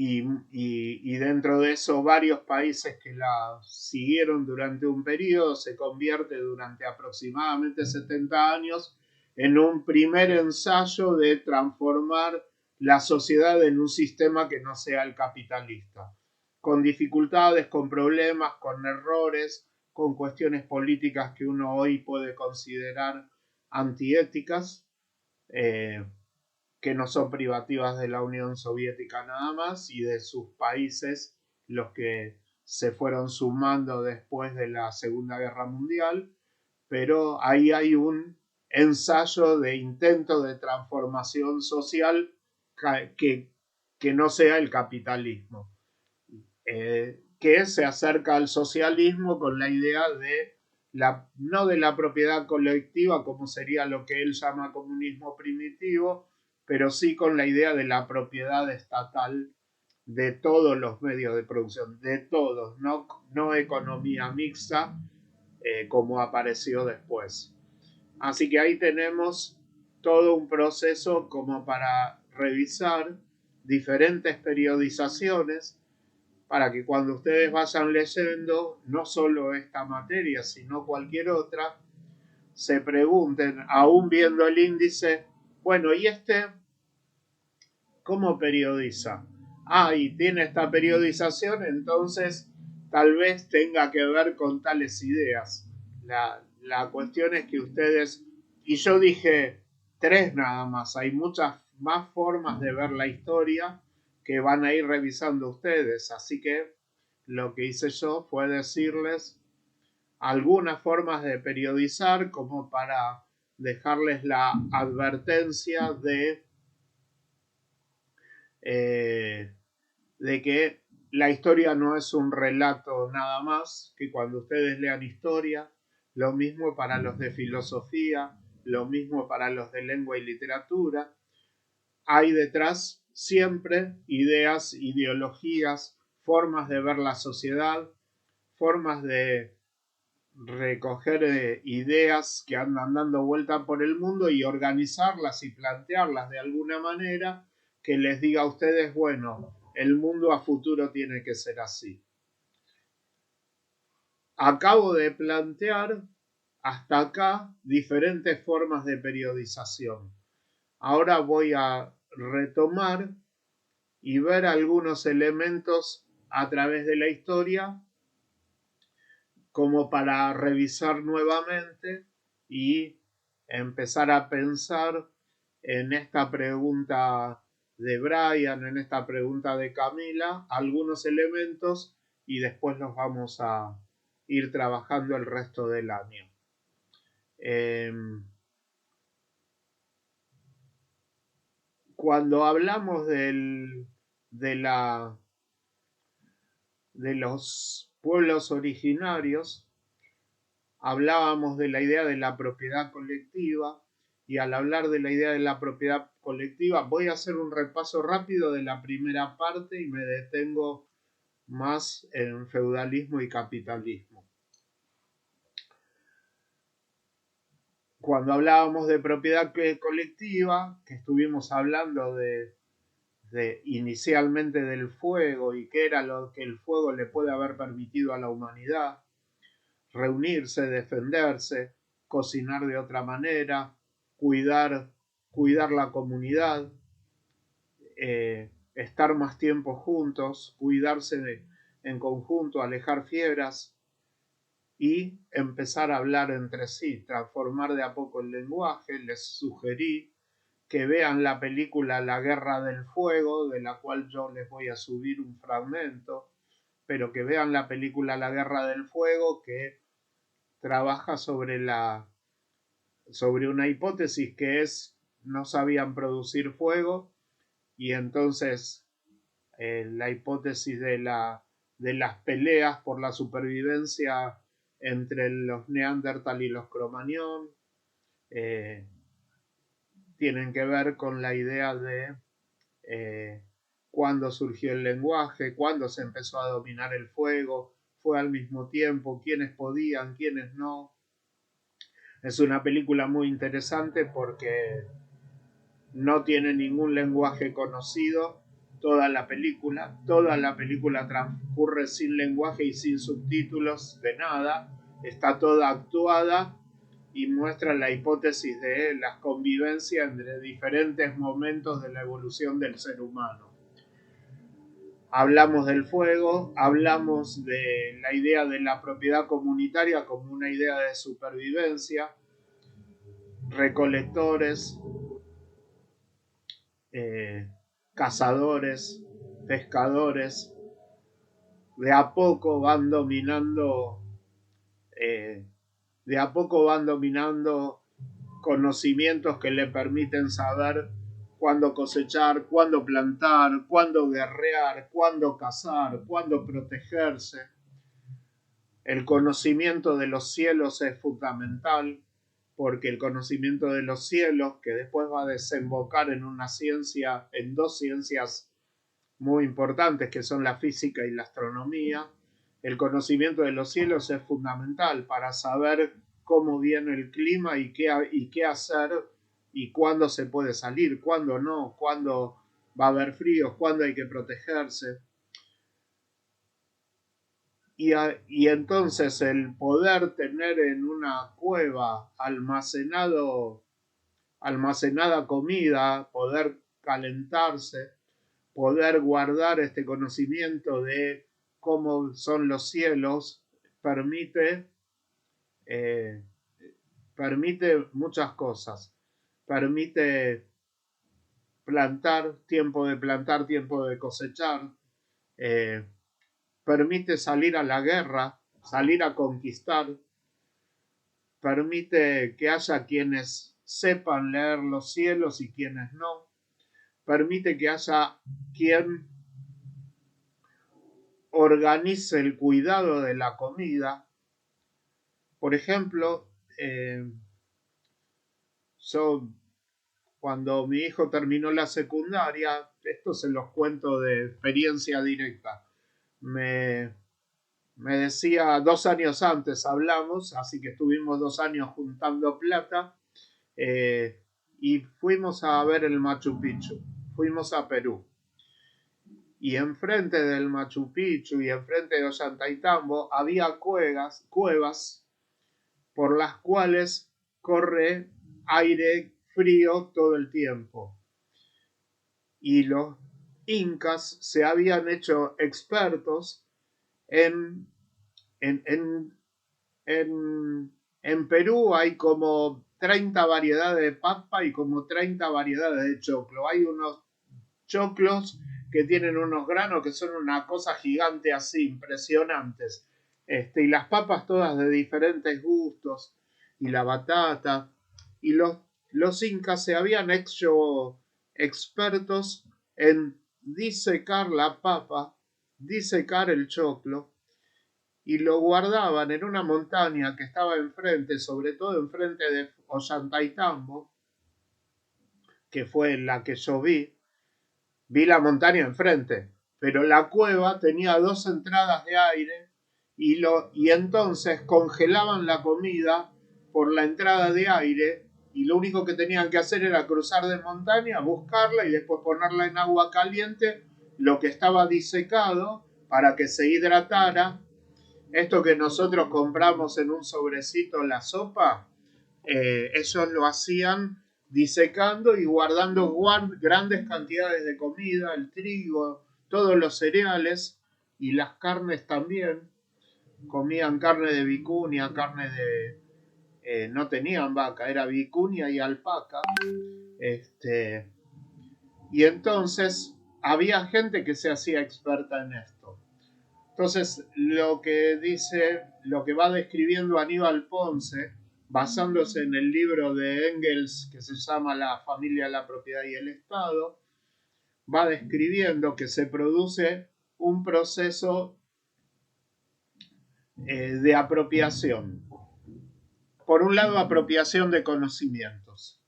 Speaker 2: y dentro de eso varios países que la siguieron durante un periodo, se convierte durante aproximadamente 70 años en un primer ensayo de transformar la sociedad en un sistema que no sea el capitalista, con dificultades, con problemas, con errores, con cuestiones políticas que uno hoy puede considerar antiéticas, que no son privativas de la Unión Soviética nada más y de sus países, los que se fueron sumando después de la Segunda Guerra Mundial, pero ahí hay un ensayo de intento de transformación social que no sea el capitalismo, que se acerca al socialismo con la idea de no de la propiedad colectiva como sería lo que él llama comunismo primitivo, pero sí con la idea de la propiedad estatal de todos los medios de producción, de todos, no economía mixta como apareció después. Así que ahí tenemos todo un proceso como para revisar diferentes periodizaciones para que cuando ustedes vayan leyendo, no solo esta materia, sino cualquier otra, se pregunten, aún viendo el índice, bueno, ¿y este cómo periodiza? Ah, y tiene esta periodización, entonces tal vez tenga que ver con tales ideas. La cuestión es que ustedes, y yo dije 3 nada más, hay muchas más formas de ver la historia que van a ir revisando ustedes, así que lo que hice yo fue decirles algunas formas de periodizar como para dejarles la advertencia de que la historia no es un relato nada más, que cuando ustedes lean historia, lo mismo para los de filosofía, lo mismo para los de lengua y literatura, hay detrás siempre ideas, ideologías, formas de ver la sociedad, formas de recoger ideas que andan dando vuelta por el mundo y organizarlas y plantearlas de alguna manera que les diga a ustedes, bueno, el mundo a futuro tiene que ser así. Acabo de plantear hasta acá diferentes formas de periodización. Ahora voy a retomar y ver algunos elementos a través de la historia como para revisar nuevamente y empezar a pensar en esta pregunta de Brian, en esta pregunta de Camila, algunos elementos y después los vamos a ir trabajando el resto del año. Cuando hablamos de los pueblos originarios, hablábamos de la idea de la propiedad colectiva y al hablar de la idea de la propiedad colectiva voy a hacer un repaso rápido de la primera parte y me detengo más en feudalismo y capitalismo. Cuando hablábamos de propiedad colectiva, que estuvimos hablando de inicialmente del fuego y qué era lo que el fuego le puede haber permitido a la humanidad, reunirse, defenderse, cocinar de otra manera, cuidar la comunidad, estar más tiempo juntos, cuidarse en conjunto, alejar fieras y empezar a hablar entre sí, transformar de a poco el lenguaje. Les sugerí que vean la película La Guerra del Fuego, de la cual yo les voy a subir un fragmento, pero que vean la película La Guerra del Fuego, que trabaja sobre una hipótesis que es no sabían producir fuego y entonces la hipótesis de las peleas por la supervivencia entre los Neandertal y los Cromañón tienen que ver con la idea de cuándo surgió el lenguaje, cuándo se empezó a dominar el fuego, fue al mismo tiempo, quiénes podían, quiénes no. Es una película muy interesante porque no tiene ningún lenguaje conocido. Toda la película transcurre sin lenguaje y sin subtítulos de nada. Está toda actuada y muestra la hipótesis de la convivencia entre diferentes momentos de la evolución del ser humano. Hablamos del fuego, hablamos de la idea de la propiedad comunitaria como una idea de supervivencia, recolectores, cazadores, pescadores, de a poco van dominando conocimientos que le permiten saber cuándo cosechar, cuándo plantar, cuándo guerrear, cuándo cazar, cuándo protegerse. El conocimiento de los cielos es fundamental porque el conocimiento de los cielos, que después va a desembocar en una ciencia, en dos ciencias muy importantes que son la física y la astronomía, el conocimiento de los cielos es fundamental para saber cómo viene el clima y qué hacer y cuándo se puede salir, cuándo no, cuándo va a haber fríos, cuándo hay que protegerse. Y entonces el poder tener en una cueva almacenada comida, poder calentarse, poder guardar este conocimiento de cómo son los cielos, permite muchas cosas. Permite plantar, tiempo de cosechar, permite salir a la guerra, salir a conquistar, permite que haya quienes sepan leer los cielos y quienes no, permite que haya quien organice el cuidado de la comida. Por ejemplo, yo cuando mi hijo terminó la secundaria, esto se los cuento de experiencia directa, me decía 2 años antes hablamos, así que estuvimos 2 años juntando plata y fuimos a ver el Machu Picchu, fuimos a Perú. Y enfrente del Machu Picchu y enfrente de Ollantaytambo había cuevas por las cuales corre aire frío todo el tiempo. Y los incas se habían hecho expertos en Perú hay como 30 variedades de papa y como 30 variedades de choclo. Hay unos choclos que tienen unos granos que son una cosa gigante así, impresionantes. Y las papas todas de diferentes gustos, y la batata. Y los incas se habían hecho expertos en disecar la papa, disecar el choclo, y lo guardaban en una montaña que estaba enfrente, sobre todo enfrente de Ollantaytambo, que fue la que yo vi la montaña enfrente, pero la cueva tenía 2 entradas de aire y entonces congelaban la comida por la entrada de aire y lo único que tenían que hacer era cruzar de montaña, buscarla y después ponerla en agua caliente, lo que estaba disecado para que se hidratara. Esto que nosotros compramos en un sobrecito, la sopa, ellos lo hacían disecando y guardando grandes cantidades de comida, el trigo, todos los cereales y las carnes también. Comían carne de vicuña, carne de... no tenían vaca, era vicuña y alpaca. Y entonces había gente que se hacía experta en esto. Entonces lo que va describiendo Aníbal Ponce, basándose en el libro de Engels que se llama La familia, la propiedad y el Estado, va describiendo que se produce un proceso de apropiación. Por un lado, apropiación de conocimientos.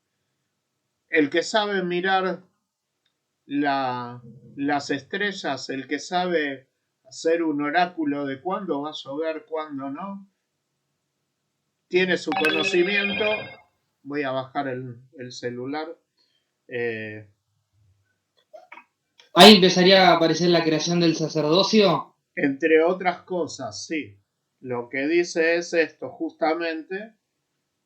Speaker 2: El que sabe mirar las estrellas, el que sabe hacer un oráculo de cuándo va a llover, cuándo no, tiene su conocimiento. Voy a bajar el celular.
Speaker 3: Ahí empezaría a aparecer la creación del sacerdocio.
Speaker 2: Entre otras cosas, sí. Lo que dice es esto, justamente,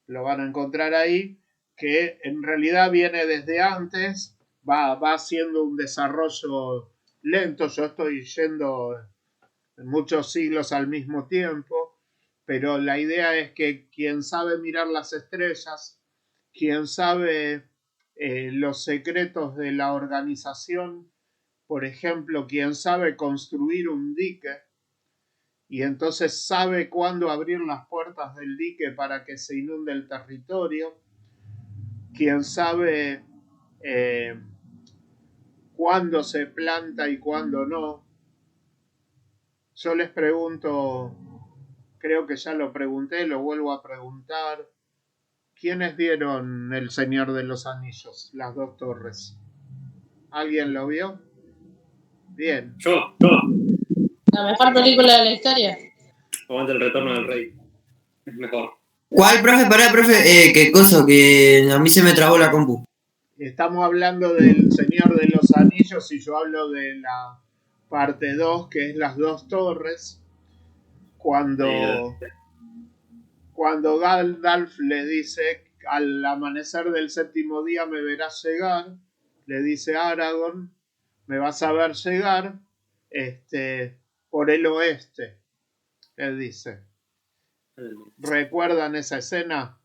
Speaker 2: lo van a encontrar ahí, que en realidad viene desde antes, va haciendo un desarrollo lento. Yo estoy yendo muchos siglos al mismo tiempo, pero la idea es que quien sabe mirar las estrellas, quien sabe los secretos de la organización, por ejemplo, quien sabe construir un dique y entonces sabe cuándo abrir las puertas del dique para que se inunde el territorio, quien sabe cuándo se planta y cuándo no. Yo les pregunto, creo que ya lo pregunté, lo vuelvo a preguntar. ¿Quiénes vieron El Señor de los Anillos, las 2 torres? ¿Alguien lo vio? Bien.
Speaker 6: Yo.
Speaker 4: La mejor película de la historia.
Speaker 6: Aguanta El Retorno del Rey. Es mejor.
Speaker 7: ¿Cuál, profe? Pará, profe. ¿Qué cosa? Que a mí se me trabó la compu.
Speaker 2: Estamos hablando del Señor de los Anillos y yo hablo de la parte 2, que es las 2 torres. cuando Gandalf le dice, al amanecer del séptimo día me verás llegar, le dice a Aragorn, me vas a ver llegar por el oeste, él dice. ¿Recuerdan esa escena?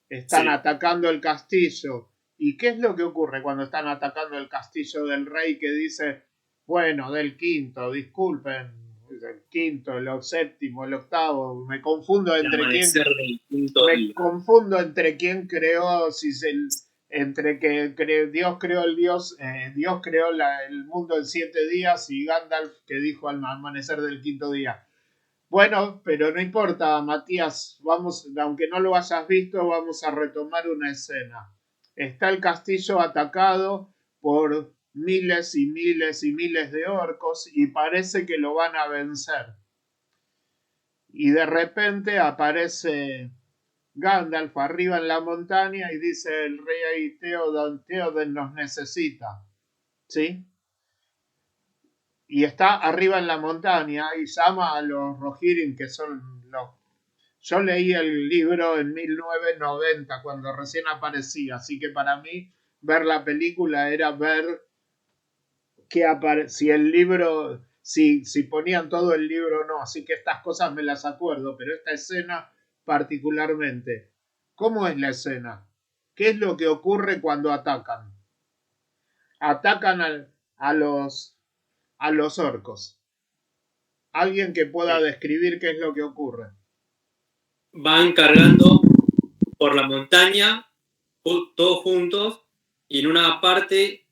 Speaker 2: Están
Speaker 6: Sí.
Speaker 2: atacando el castillo. ¿Y qué es lo que ocurre cuando están atacando el castillo del rey que dice, bueno, del quinto, disculpen, el quinto, el séptimo, el octavo, me confundo
Speaker 6: El
Speaker 2: entre quién,
Speaker 6: amanecer del quinto
Speaker 2: me
Speaker 6: día.
Speaker 2: confundo entre quién creó, entre que Dios creó Dios creó el mundo en 7 días y Gandalf que dijo al amanecer del quinto día. Bueno, pero no importa, Matías, vamos, aunque no lo hayas visto, vamos a retomar una escena. Está el castillo atacado por miles y miles y miles de orcos y parece que lo van a vencer. Y de repente aparece Gandalf arriba en la montaña y dice el rey Theoden nos necesita. ¿Sí? Y está arriba en la montaña y llama a los Rohirrim, que son los... Yo leí el libro en 1990, cuando recién aparecía, así que para mí ver la película era ver si el libro, si ponían todo el libro o no, así que estas cosas me las acuerdo, pero esta escena particularmente. ¿Cómo es la escena? ¿Qué es lo que ocurre cuando atacan? Atacan a los orcos. Alguien que pueda describir qué es lo que ocurre.
Speaker 6: Van cargando por la montaña, todos juntos, y en una parte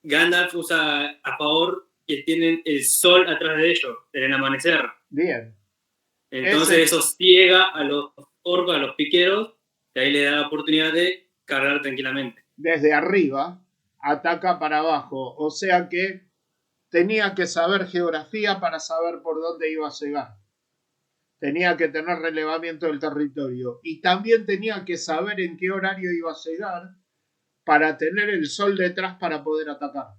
Speaker 6: Gandalf usa a favor que tienen el sol atrás de ellos, en el amanecer.
Speaker 2: Bien.
Speaker 6: Entonces eso ciega a los orcos, a los piqueros, y ahí le da la oportunidad de cargar tranquilamente.
Speaker 2: Desde arriba ataca para abajo, o sea que tenía que saber geografía para saber por dónde iba a llegar. Tenía que tener relevamiento del territorio y también tenía que saber en qué horario iba a llegar para tener el sol detrás para poder atacar.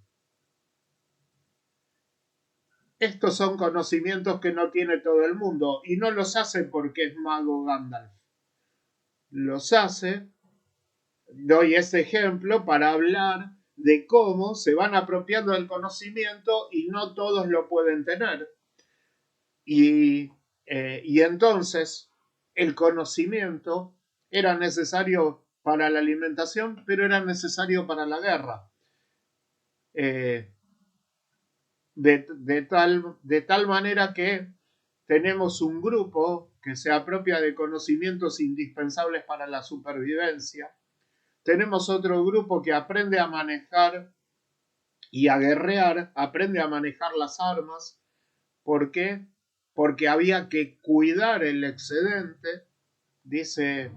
Speaker 2: Estos son conocimientos que no tiene todo el mundo y no los hace porque es mago Gandalf. Los hace, doy ese ejemplo para hablar de cómo se van apropiando del conocimiento y no todos lo pueden tener. Y entonces el conocimiento era necesario para la alimentación, pero era necesario para la guerra. De tal manera que tenemos un grupo que se apropia de conocimientos indispensables para la supervivencia. Tenemos otro grupo que aprende a manejar y a guerrear, aprende a manejar las armas. ¿Por qué? Porque había que cuidar el excedente, dice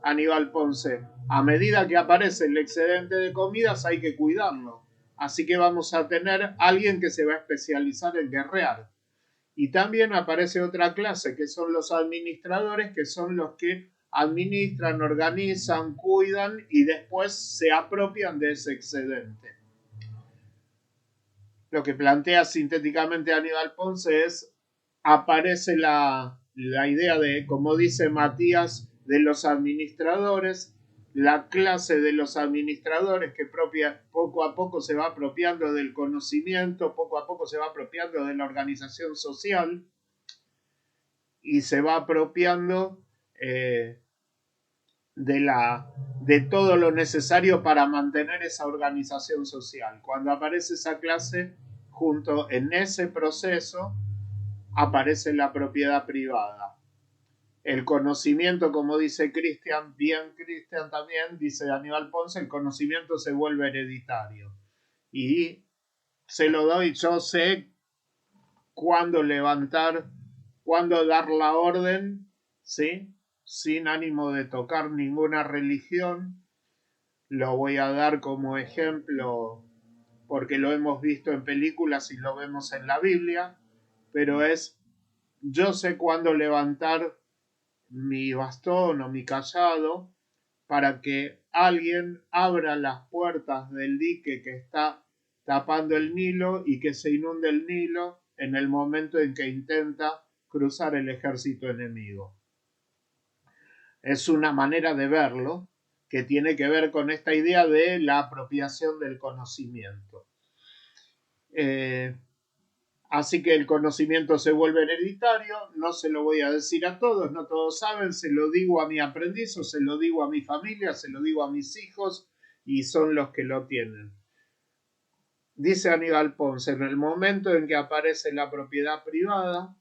Speaker 2: Aníbal Ponce. A medida que aparece el excedente de comidas hay que cuidarlo. Así que vamos a tener alguien que se va a especializar en guerrear. Y también aparece otra clase, que son los administradores, que son los que administran, organizan, cuidan y después se apropian de ese excedente. Lo que plantea sintéticamente Aníbal Ponce es, aparece la idea de, como dice Matías, de los administradores, la clase de los administradores que poco a poco se va apropiando del conocimiento, poco a poco se va apropiando de la organización social y se va apropiando de todo lo necesario para mantener esa organización social. Cuando aparece esa clase, junto en ese proceso, aparece la propiedad privada. El conocimiento, como dice Cristian también, dice Aníbal Ponce, el conocimiento se vuelve hereditario. Y se lo doy, yo sé cuándo levantar, cuándo dar la orden, ¿sí? Sin ánimo de tocar ninguna religión. Lo voy a dar como ejemplo porque lo hemos visto en películas y lo vemos en la Biblia, pero yo sé cuándo levantar mi bastón o mi cayado para que alguien abra las puertas del dique que está tapando el Nilo y que se inunde el Nilo en el momento en que intenta cruzar el ejército enemigo. Es una manera de verlo que tiene que ver con esta idea de la apropiación del conocimiento. Así que el conocimiento se vuelve hereditario, no se lo voy a decir a todos, no todos saben, se lo digo a mi aprendiz o se lo digo a mi familia, se lo digo a mis hijos y son los que lo tienen. Dice Aníbal Ponce, en el momento en que aparece la propiedad privada,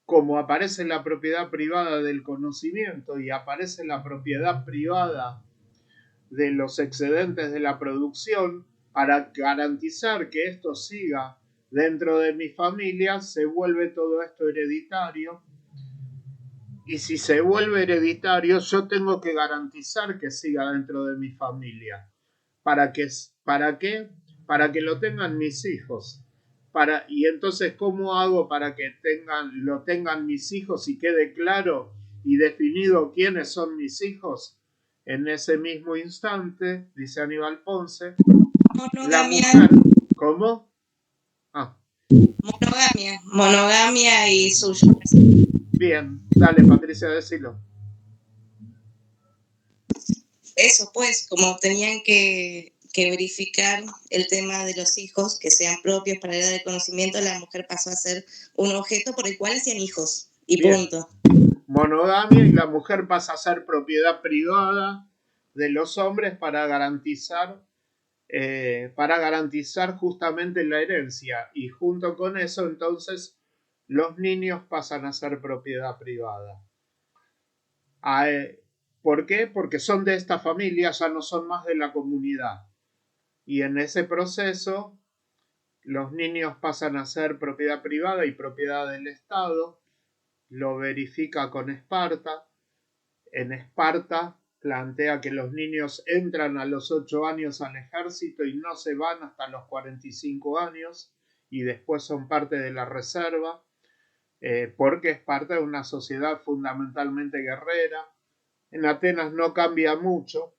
Speaker 2: como aparece la propiedad privada del conocimiento y aparece la propiedad privada de los excedentes de la producción, para garantizar que esto siga dentro de mi familia, se vuelve todo esto hereditario. Y si se vuelve hereditario, yo tengo que garantizar que siga dentro de mi familia. ¿Para qué? Para que lo tengan mis hijos. Y entonces, ¿cómo hago para que lo tengan mis hijos y quede claro y definido quiénes son mis hijos? En ese mismo instante, dice Aníbal Ponce,
Speaker 8: Monogamia.
Speaker 2: la mujer, ¿cómo?
Speaker 8: Monogamia y suyo.
Speaker 2: Bien, dale Patricia, decilo.
Speaker 8: Eso pues, como tenían que verificar el tema de los hijos que sean propios para la edad del conocimiento, la mujer pasó a ser un objeto por el cual hacían hijos. Y
Speaker 2: Bien.
Speaker 8: punto.
Speaker 2: Monogamia y la mujer pasa a ser propiedad privada de los hombres para garantizar justamente la herencia. Y junto con eso, entonces, los niños pasan a ser propiedad privada. ¿Por qué? Porque son de esta familia, ya no son más de la comunidad. Y en ese proceso, los niños pasan a ser propiedad privada y propiedad del Estado. Lo verifica con Esparta. En Esparta plantea que los niños entran a los 8 años al ejército y no se van hasta los 45 años y después son parte de la reserva, porque Esparta es una sociedad fundamentalmente guerrera. En Atenas no cambia mucho,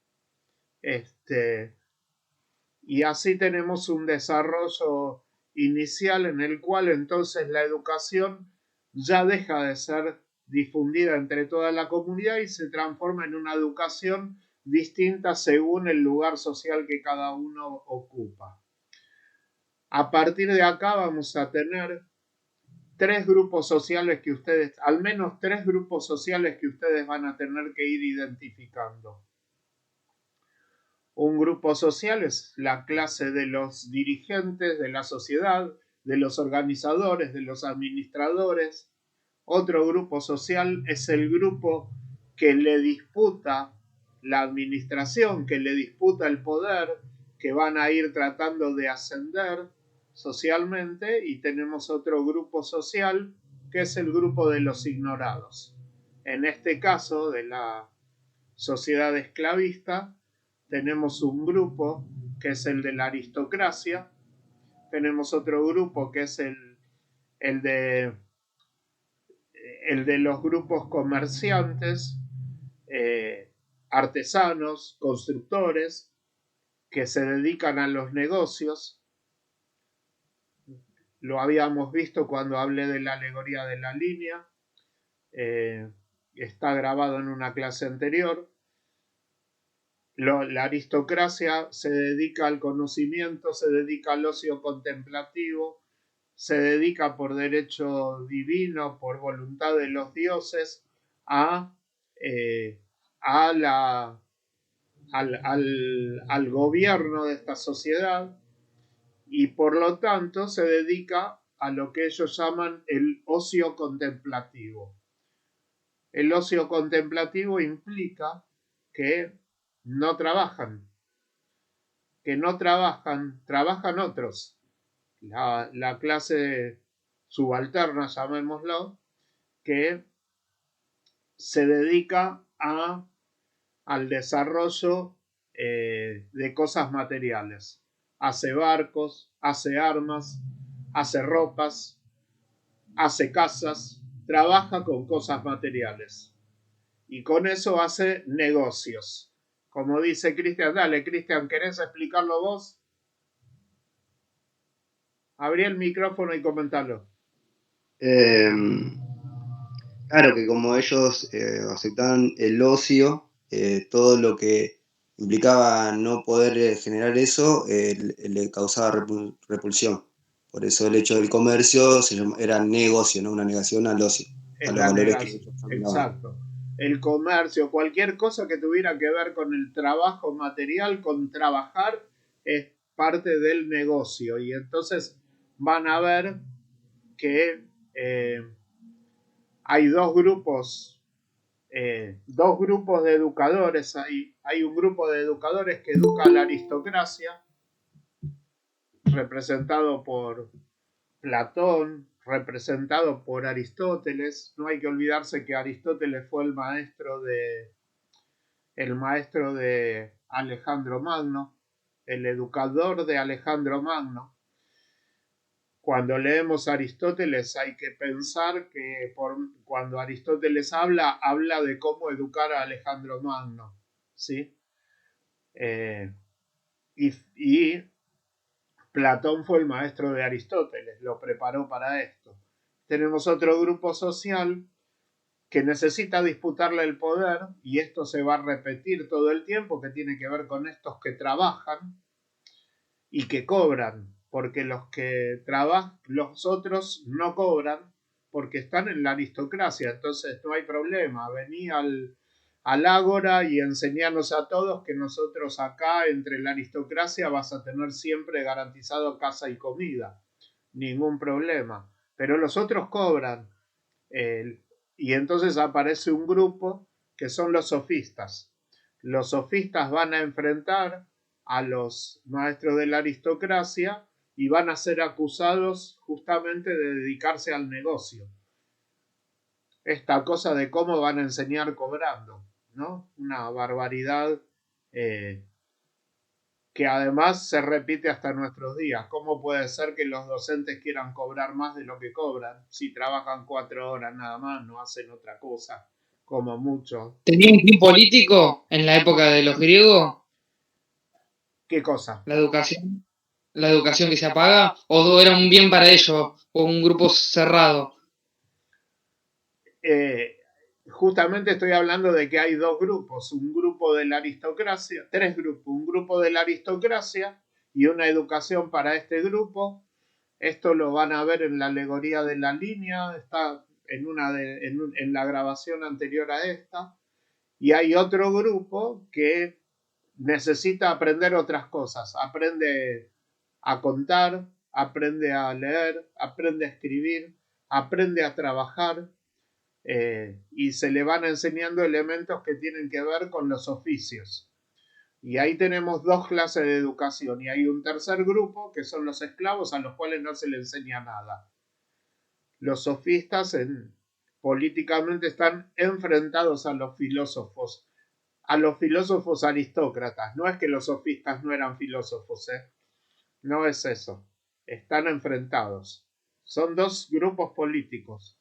Speaker 2: y así tenemos un desarrollo inicial en el cual entonces la educación ya deja de ser difundida entre toda la comunidad y se transforma en una educación distinta según el lugar social que cada uno ocupa. A partir de acá vamos a tener al menos tres grupos sociales que ustedes van a tener que ir identificando. Un grupo social es la clase de los dirigentes de la sociedad, de los organizadores, de los administradores. Otro grupo social es el grupo que le disputa la administración, que le disputa el poder, que van a ir tratando de ascender socialmente. Y tenemos otro grupo social que es el grupo de los ignorados. En este caso de la sociedad esclavista, tenemos un grupo que es el de la aristocracia, tenemos otro grupo que es el de los grupos comerciantes, artesanos, constructores, que se dedican a los negocios. Lo habíamos visto cuando hablé de la alegoría de la línea, está grabado en una clase anterior. La aristocracia se dedica al conocimiento, se dedica al ocio contemplativo, se dedica por derecho divino, por voluntad de los dioses, al gobierno de esta sociedad, y por lo tanto se dedica a lo que ellos llaman el ocio contemplativo. El ocio contemplativo implica que no trabajan, trabajan otros. La clase subalterna, llamémoslo, que se dedica al desarrollo de cosas materiales. Hace barcos, hace armas, hace ropas, hace casas, trabaja con cosas materiales. Y con eso hace negocios. Como dice Cristian, dale Cristian, ¿querés explicarlo vos? Abrí el micrófono y comentalo.
Speaker 9: Claro que como ellos aceptaban el ocio, todo lo que implicaba no poder generar eso le causaba repulsión. Por eso el hecho del comercio era negocio, ¿no? Una negación al ocio,
Speaker 2: Es
Speaker 9: a los
Speaker 2: la
Speaker 9: valores que
Speaker 2: negación.
Speaker 9: ellos hablaban.
Speaker 2: Exacto. El comercio, cualquier cosa que tuviera que ver con el trabajo material, con trabajar, es parte del negocio. Y entonces van a ver que hay dos grupos de educadores. Hay un grupo de educadores que educa a la aristocracia, representado por Platón, representado por Aristóteles. No hay que olvidarse que Aristóteles fue el maestro de Alejandro Magno, el educador de Alejandro Magno. Cuando leemos Aristóteles hay que pensar que cuando Aristóteles habla de cómo educar a Alejandro Magno, ¿sí? Y Platón fue el maestro de Aristóteles, lo preparó para esto. Tenemos otro grupo social que necesita disputarle el poder, y esto se va a repetir todo el tiempo, que tiene que ver con estos que trabajan y que cobran, porque los otros no cobran porque están en la aristocracia, entonces no hay problema, vení al ágora y enseñarnos a todos que nosotros acá entre la aristocracia vas a tener siempre garantizado casa y comida, ningún problema, pero los otros cobran, y entonces aparece un grupo que son los sofistas. Los sofistas van a enfrentar a los maestros de la aristocracia y van a ser acusados justamente de dedicarse al negocio. Esta cosa de cómo van a enseñar cobrando, ¿no? Una barbaridad que además se repite hasta nuestros días. ¿Cómo puede ser que los docentes quieran cobrar más de lo que cobran? Si trabajan 4 horas nada más, no hacen otra cosa, como muchos.
Speaker 3: ¿Tenía un fin político en la época de los griegos?
Speaker 2: ¿Qué cosa?
Speaker 3: ¿La educación que se apaga? ¿O era un bien para ellos? ¿O un grupo cerrado?
Speaker 2: Justamente estoy hablando de que hay dos grupos, un grupo de la aristocracia, 3 grupos, un grupo de la aristocracia y una educación para este grupo. Esto lo van a ver en la alegoría de la línea, está en la grabación anterior a esta. Y hay otro grupo que necesita aprender otras cosas, aprende a contar, aprende a leer, aprende a escribir, aprende a trabajar, y se le van enseñando elementos que tienen que ver con los oficios. Y ahí tenemos 2 clases de educación y hay un tercer grupo que son los esclavos a los cuales no se les enseña nada. Los sofistas políticamente están enfrentados a los filósofos aristócratas. No es que los sofistas no eran filósofos, no es eso. Están enfrentados. Son 2 grupos políticos.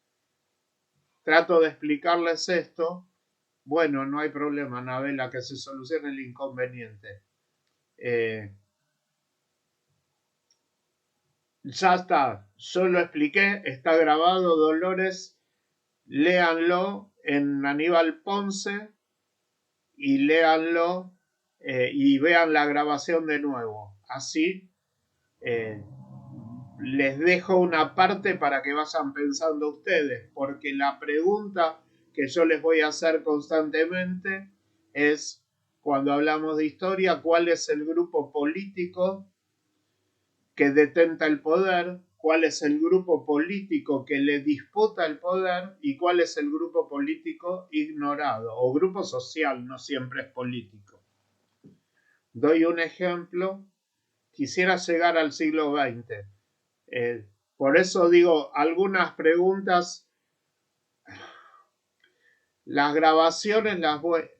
Speaker 2: Trato de explicarles esto. Bueno, no hay problema, Anabela, que se solucione el inconveniente. Ya está, yo lo expliqué, está grabado, Dolores, léanlo en Aníbal Ponce y léanlo y vean la grabación de nuevo. Así les dejo una parte para que vayan pensando ustedes, porque la pregunta que yo les voy a hacer constantemente es, cuando hablamos de historia, ¿cuál es el grupo político que detenta el poder? ¿Cuál es el grupo político que le disputa el poder? ¿Y cuál es el grupo político ignorado? O grupo social, no siempre es político. Doy un ejemplo. Quisiera llegar al siglo XX. Por eso digo, algunas preguntas, las grabaciones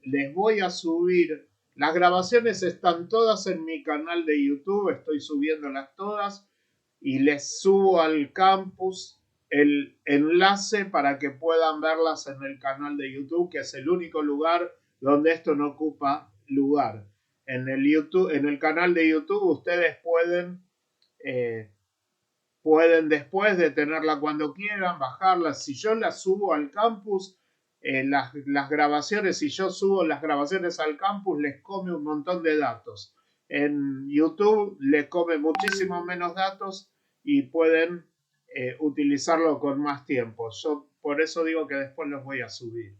Speaker 2: les voy a subir. Las grabaciones están todas en mi canal de YouTube, estoy subiéndolas todas y les subo al campus el enlace para que puedan verlas en el canal de YouTube, que es el único lugar donde esto no ocupa lugar. En el canal de YouTube ustedes pueden pueden después detenerla cuando quieran, bajarla. Si yo la subo al campus, las grabaciones, si yo subo las grabaciones al campus, les come un montón de datos. En YouTube les come muchísimo menos datos y pueden utilizarlo con más tiempo. Yo por eso digo que después los voy a subir.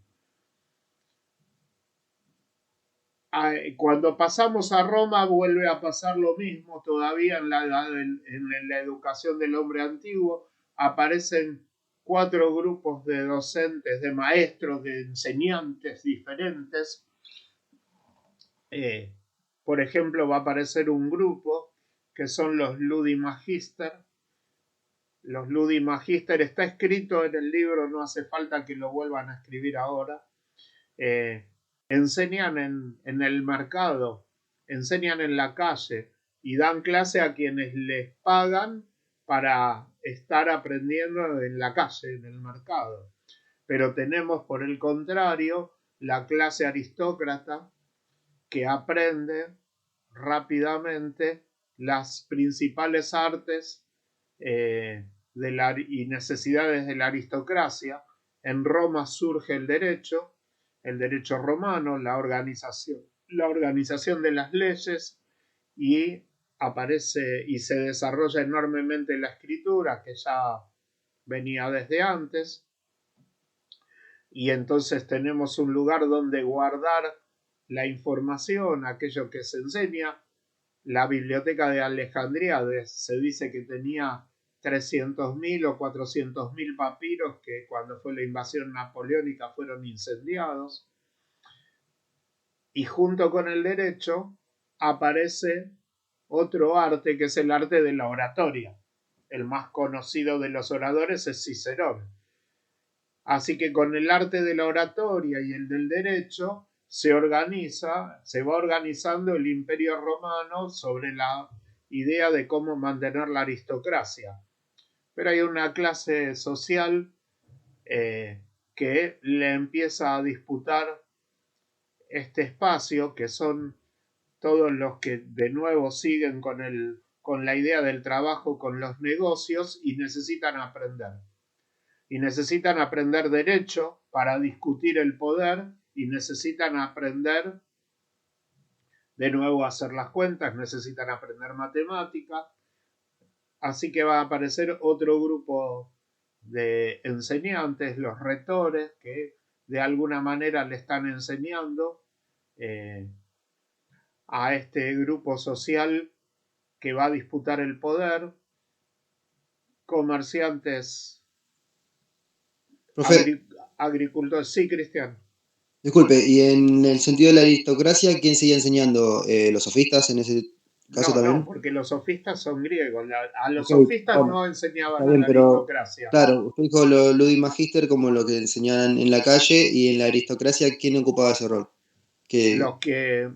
Speaker 2: Cuando pasamos a Roma vuelve a pasar lo mismo, todavía en la educación del hombre antiguo aparecen 4 grupos de docentes, de maestros, de enseñantes diferentes. Por ejemplo, va a aparecer un grupo que son los Ludi Magister. Los Ludi Magister está escrito en el libro, no hace falta que lo vuelvan a escribir ahora. Enseñan en el mercado, enseñan en la calle y dan clase a quienes les pagan para estar aprendiendo en la calle, en el mercado. Pero tenemos, por el contrario, la clase aristócrata que aprende rápidamente las principales artes y necesidades de la aristocracia. En Roma surge el derecho romano, la organización de las leyes, y aparece y se desarrolla enormemente la escritura, que ya venía desde antes, y entonces tenemos un lugar donde guardar la información, aquello que se enseña. La biblioteca de Alejandría se dice que tenía 300.000 o 400.000 papiros que cuando fue la invasión napoleónica fueron incendiados. Y junto con el derecho aparece otro arte, que es el arte de la oratoria. El más conocido de los oradores es Cicerón. Así que con el arte de la oratoria y el del derecho se va organizando el Imperio Romano sobre la idea de cómo mantener la aristocracia. Pero hay una clase social que le empieza a disputar este espacio, que son todos los que de nuevo siguen con la idea del trabajo, con los negocios, y necesitan aprender. Y necesitan aprender derecho para discutir el poder, y necesitan aprender de nuevo a hacer las cuentas, necesitan aprender matemática. Así que va a aparecer otro grupo de enseñantes, los retores, que de alguna manera le están enseñando a este grupo social que va a disputar el poder. Comerciantes, agricultores. Sí, Cristian.
Speaker 9: Disculpe, y en el sentido de la aristocracia, ¿quién seguía enseñando? ¿Los sofistas en ese caso también?
Speaker 2: No, porque los sofistas son griegos. A los sofistas no enseñaban
Speaker 9: bien,
Speaker 2: a la aristocracia.
Speaker 9: Claro, usted dijo lo Ludi Magister como lo que enseñaban en la calle, y en la aristocracia, ¿quién ocupaba ese rol?
Speaker 2: Los que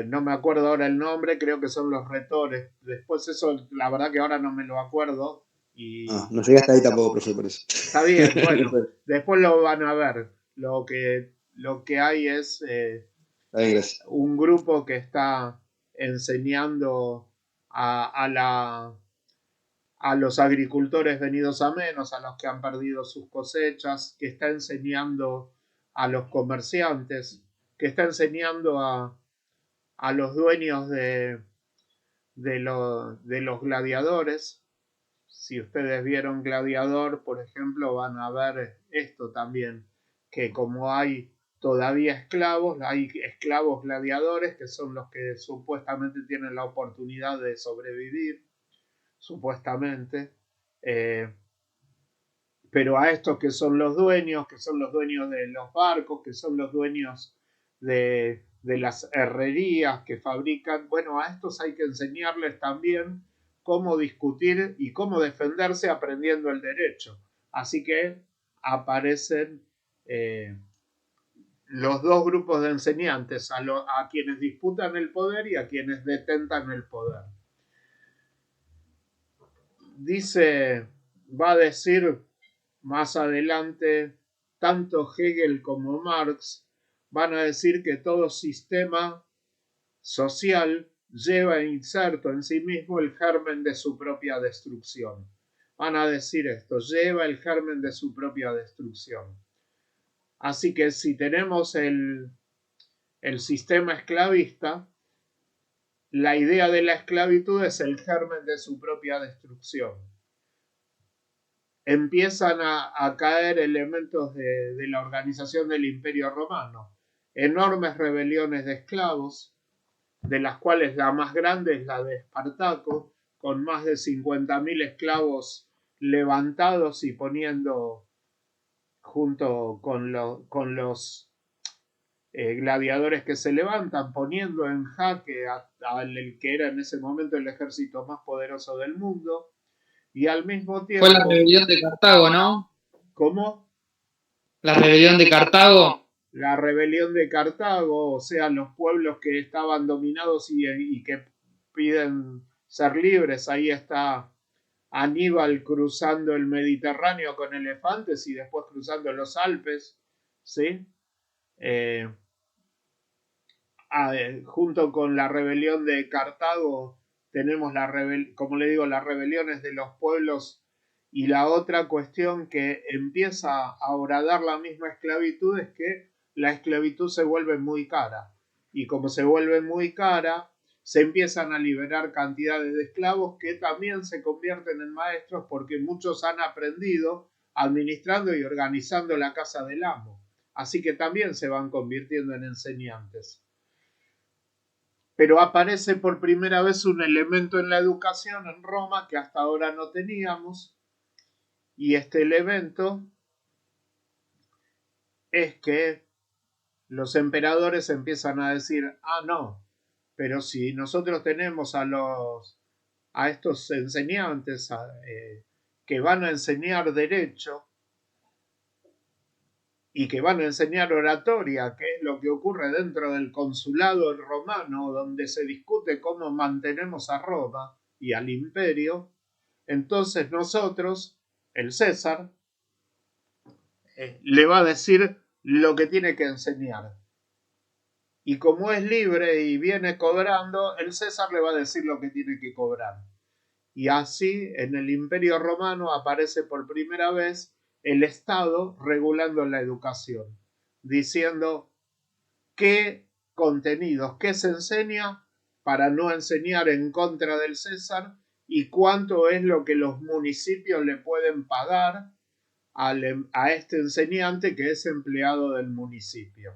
Speaker 2: no me acuerdo ahora el nombre, creo que son los retores. Después eso, la verdad que ahora no me lo acuerdo.
Speaker 9: No llegué hasta ahí tampoco, profe, por eso.
Speaker 2: Está bien, bueno, después lo van a ver. Lo que hay es un grupo que está enseñando a los agricultores venidos a menos, a los que han perdido sus cosechas, que está enseñando a los comerciantes, que está enseñando a los dueños de los gladiadores. Si ustedes vieron Gladiador, por ejemplo, van a ver esto también, que como hay todavía esclavos, hay esclavos gladiadores, que son los que supuestamente tienen la oportunidad de sobrevivir, supuestamente, pero a estos que son los dueños de los barcos, que son los dueños de las herrerías que fabrican, bueno, a estos hay que enseñarles también cómo discutir y cómo defenderse aprendiendo el derecho. Así que aparecen los dos grupos de enseñantes, a quienes disputan el poder y a quienes detentan el poder. Va a decir más adelante, tanto Hegel como Marx van a decir que todo sistema social lleva inserto en sí mismo el germen de su propia destrucción. Van a decir esto, lleva el germen de su propia destrucción. Así que si tenemos el sistema esclavista, la idea de la esclavitud es el germen de su propia destrucción. Empiezan a caer elementos de la organización del Imperio Romano. Enormes rebeliones de esclavos, de las cuales la más grande es la de Espartaco, con más de 50.000 esclavos levantados y poniendo, junto con los gladiadores que se levantan, poniendo en jaque al que era en ese momento el ejército más poderoso del mundo, y al mismo tiempo...
Speaker 3: Fue la rebelión de Cartago, ¿no?
Speaker 2: ¿Cómo?
Speaker 3: La rebelión de Cartago.
Speaker 2: La rebelión de Cartago, o sea, los pueblos que estaban dominados y que piden ser libres. Ahí está Aníbal cruzando el Mediterráneo con elefantes y después cruzando los Alpes, ¿sí? Junto con la rebelión de Cartago tenemos como le digo, las rebeliones de los pueblos. Y la otra cuestión que empieza a horadar la misma esclavitud es que la esclavitud se vuelve muy cara. Y como se vuelve muy cara, se empiezan a liberar cantidades de esclavos que también se convierten en maestros porque muchos han aprendido administrando y organizando la casa del amo. Así que también se van convirtiendo en enseñantes. Pero aparece por primera vez un elemento en la educación en Roma que hasta ahora no teníamos. Y este elemento es que los emperadores empiezan a decir, no, pero si nosotros tenemos a estos enseñantes que van a enseñar derecho y que van a enseñar oratoria, que es lo que ocurre dentro del consulado romano, donde se discute cómo mantenemos a Roma y al imperio, entonces nosotros, el César, le va a decir lo que tiene que enseñar. Y como es libre y viene cobrando, el César le va a decir lo que tiene que cobrar. Y así en el Imperio Romano aparece por primera vez el Estado regulando la educación, diciendo qué contenidos, qué se enseña para no enseñar en contra del César y cuánto es lo que los municipios le pueden pagar a este enseñante que es empleado del municipio.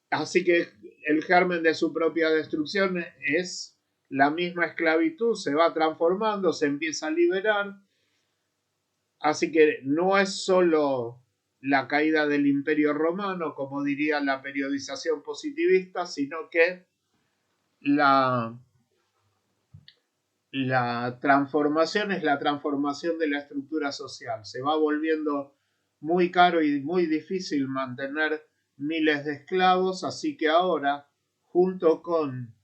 Speaker 2: Así que el germen de su propia destrucción es la misma esclavitud, se va transformando, se empieza a liberar. Así que no es solo la caída del Imperio Romano, como diría la periodización positivista, sino que la transformación es la transformación de la estructura social. Se va volviendo muy caro y muy difícil mantener miles de esclavos, así que ahora, junto con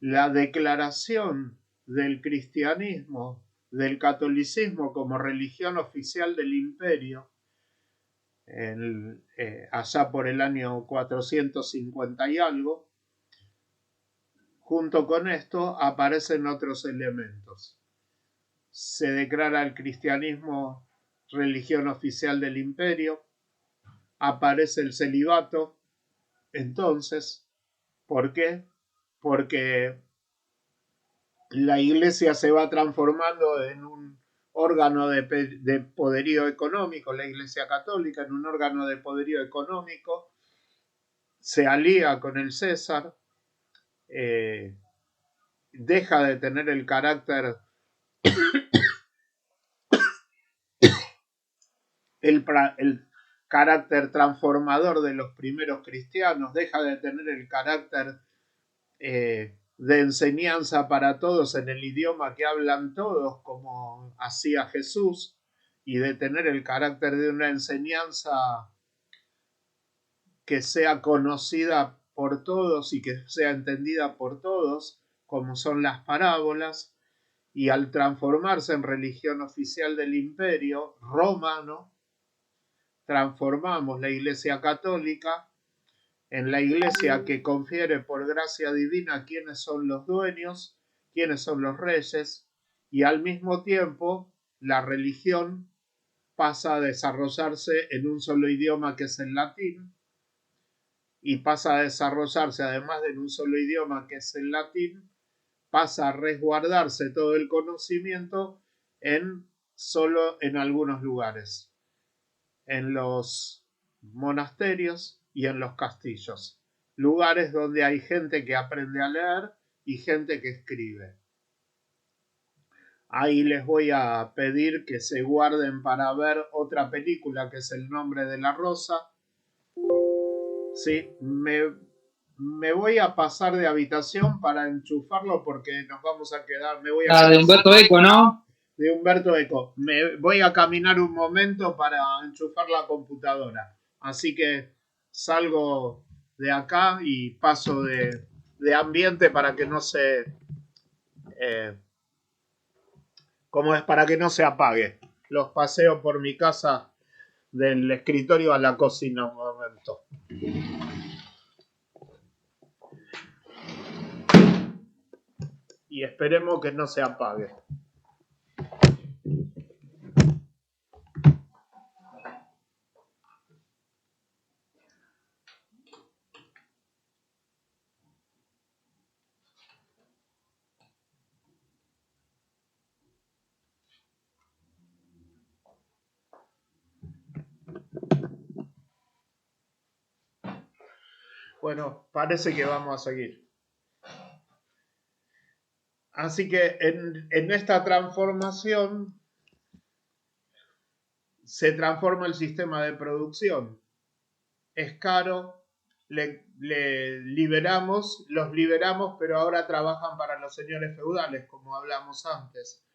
Speaker 2: la declaración del cristianismo, del catolicismo como religión oficial del imperio, allá por el año 450 y algo, junto con esto aparecen otros elementos. Se declara el cristianismo religión oficial del imperio, aparece el celibato. Entonces, ¿por qué? Porque la iglesia se va transformando en un órgano de poderío económico, la iglesia católica en un órgano de poderío económico, se alía con el César, deja de tener el carácter el carácter transformador de los primeros cristianos, deja de tener el carácter de enseñanza para todos en el idioma que hablan todos, como hacía Jesús, y de tener el carácter de una enseñanza que sea conocida por todos y que sea entendida por todos, como son las parábolas, y al transformarse en religión oficial del imperio romano, transformamos la Iglesia Católica en la iglesia que confiere por gracia divina quiénes son los dueños, quiénes son los reyes, y al mismo tiempo la religión pasa a desarrollarse en un solo idioma que es el latín, y pasa a desarrollarse, además de en un solo idioma que es el latín, pasa a resguardarse todo el conocimiento solo en algunos lugares, en los monasterios y en los castillos, lugares donde hay gente que aprende a leer y gente que escribe. Ahí les voy a pedir que se guarden para ver otra película que es El nombre de la rosa. Sí, me voy a pasar de habitación para enchufarlo porque nos vamos a quedar.
Speaker 3: De Humberto Eco, ¿no?
Speaker 2: De Humberto Eco. Me voy a caminar un momento para enchufar la computadora. Así que salgo de acá y paso de ambiente para que no se... como es para que no se apague. Los paseo por mi casa del escritorio a la cocina un momento. Y esperemos que no se apague. Bueno, parece que vamos a seguir. Así que en esta transformación se transforma el sistema de producción. Es caro, los liberamos, pero ahora trabajan para los señores feudales, como hablamos antes.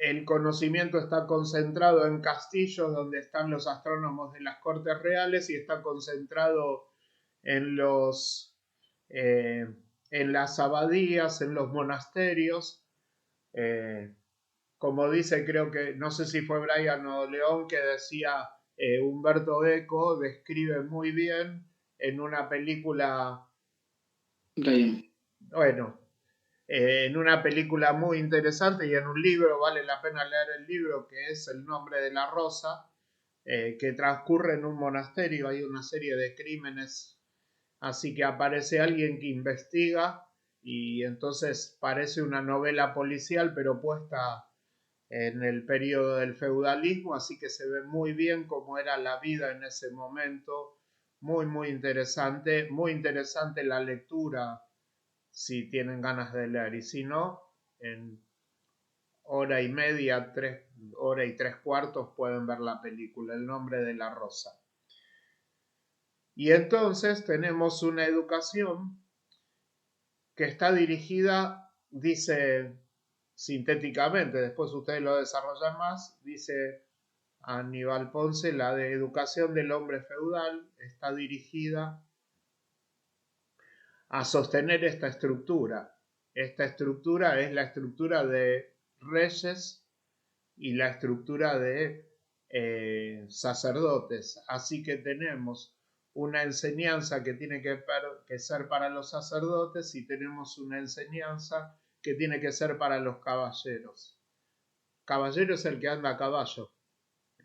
Speaker 2: El conocimiento está concentrado en castillos donde están los astrónomos de las cortes reales y está concentrado en las abadías, en los monasterios. Como dice, creo que, no sé si fue Brian o León que decía, Humberto Eco describe muy bien en una película,
Speaker 3: Brian.
Speaker 2: bueno, en una película muy interesante y en un libro, vale la pena leer el libro, que es El nombre de la rosa, que transcurre en un monasterio. Hay una serie de crímenes, así que aparece alguien que investiga y entonces parece una novela policial pero puesta en el periodo del feudalismo, así que se ve muy bien cómo era la vida en ese momento. Muy interesante la lectura si tienen ganas de leer, y si no, en hora y media, 1 hora y 3/4 pueden ver la película El nombre de la rosa. Y entonces tenemos una educación que está dirigida, dice sintéticamente, después ustedes lo desarrollan más, dice Aníbal Ponce, la de educación del hombre feudal está dirigida a sostener esta estructura. Esta estructura es la estructura de reyes y la estructura de sacerdotes. Así que tenemos una enseñanza que tiene que ser para los sacerdotes y tenemos una enseñanza que tiene que ser para los caballeros. Caballero es el que anda a caballo.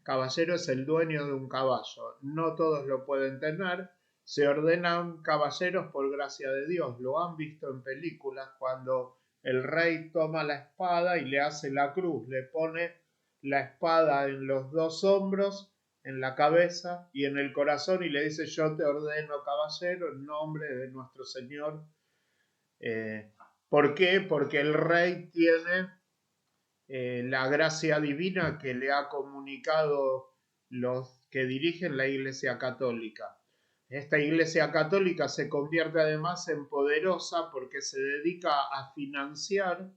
Speaker 2: Caballero es el dueño de un caballo. No todos lo pueden tener. Se ordenan caballeros por gracia de Dios. Lo han visto en películas cuando el rey toma la espada y le hace la cruz. Le pone la espada en los 2 hombros, en la cabeza y en el corazón y le dice: yo te ordeno, caballero, en nombre de nuestro Señor. ¿Por qué? Porque el rey tiene la gracia divina que le ha comunicado los que dirigen la Iglesia Católica. Esta Iglesia Católica se convierte además en poderosa porque se dedica a financiar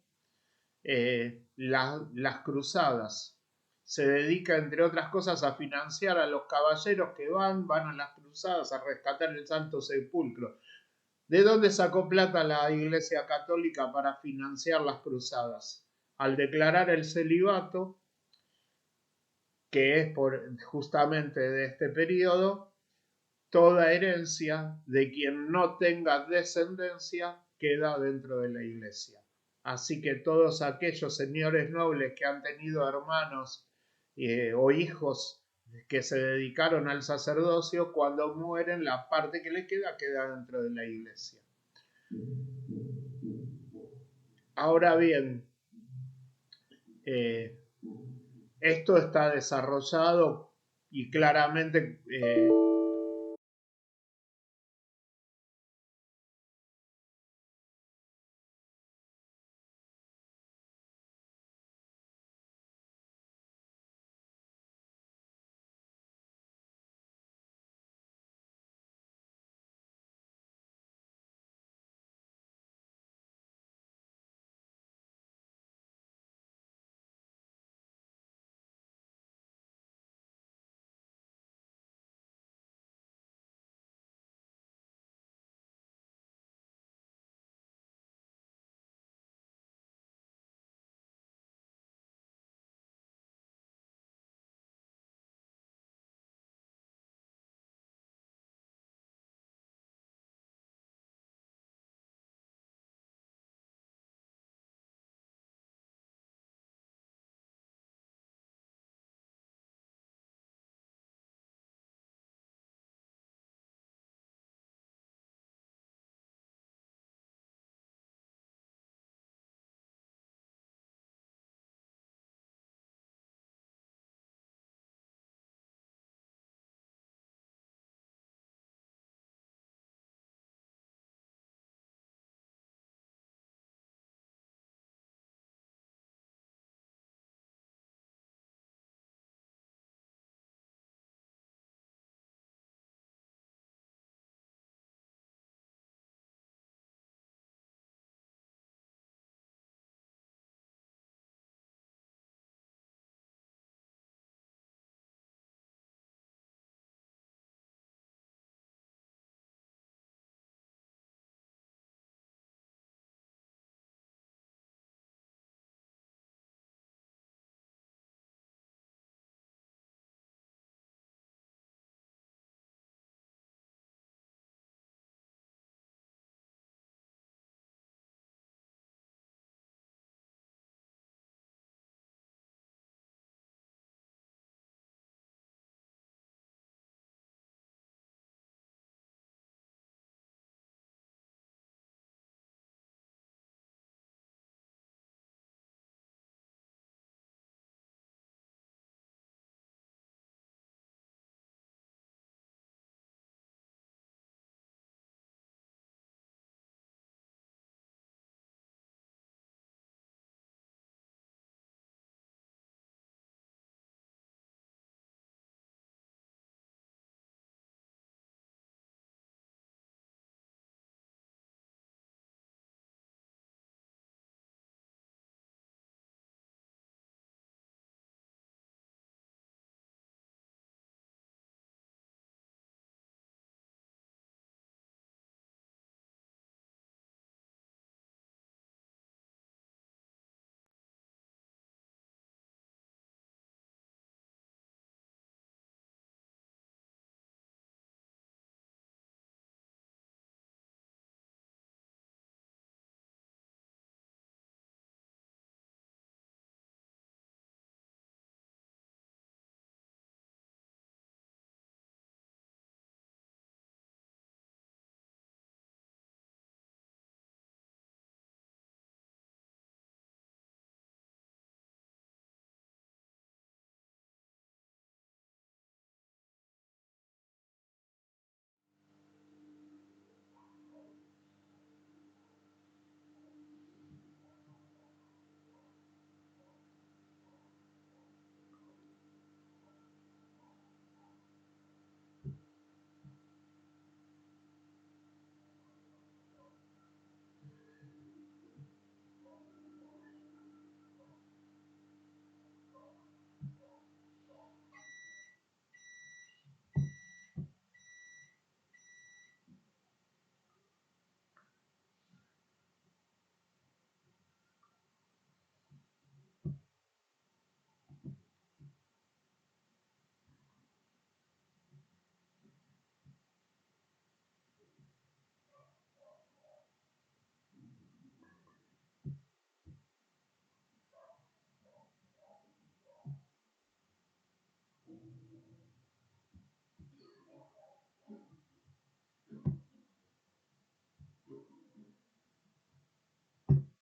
Speaker 2: las cruzadas. Se dedica, entre otras cosas, a financiar a los caballeros que van a las cruzadas a rescatar el Santo Sepulcro. ¿De dónde sacó plata la Iglesia Católica para financiar las cruzadas? Al declarar el celibato, que es justamente de este periodo, toda herencia de quien no tenga descendencia queda dentro de la iglesia. Así que todos aquellos señores nobles que han tenido hermanos o hijos que se dedicaron al sacerdocio, cuando mueren, la parte que les queda dentro de la iglesia. Ahora bien, esto está desarrollado y claramente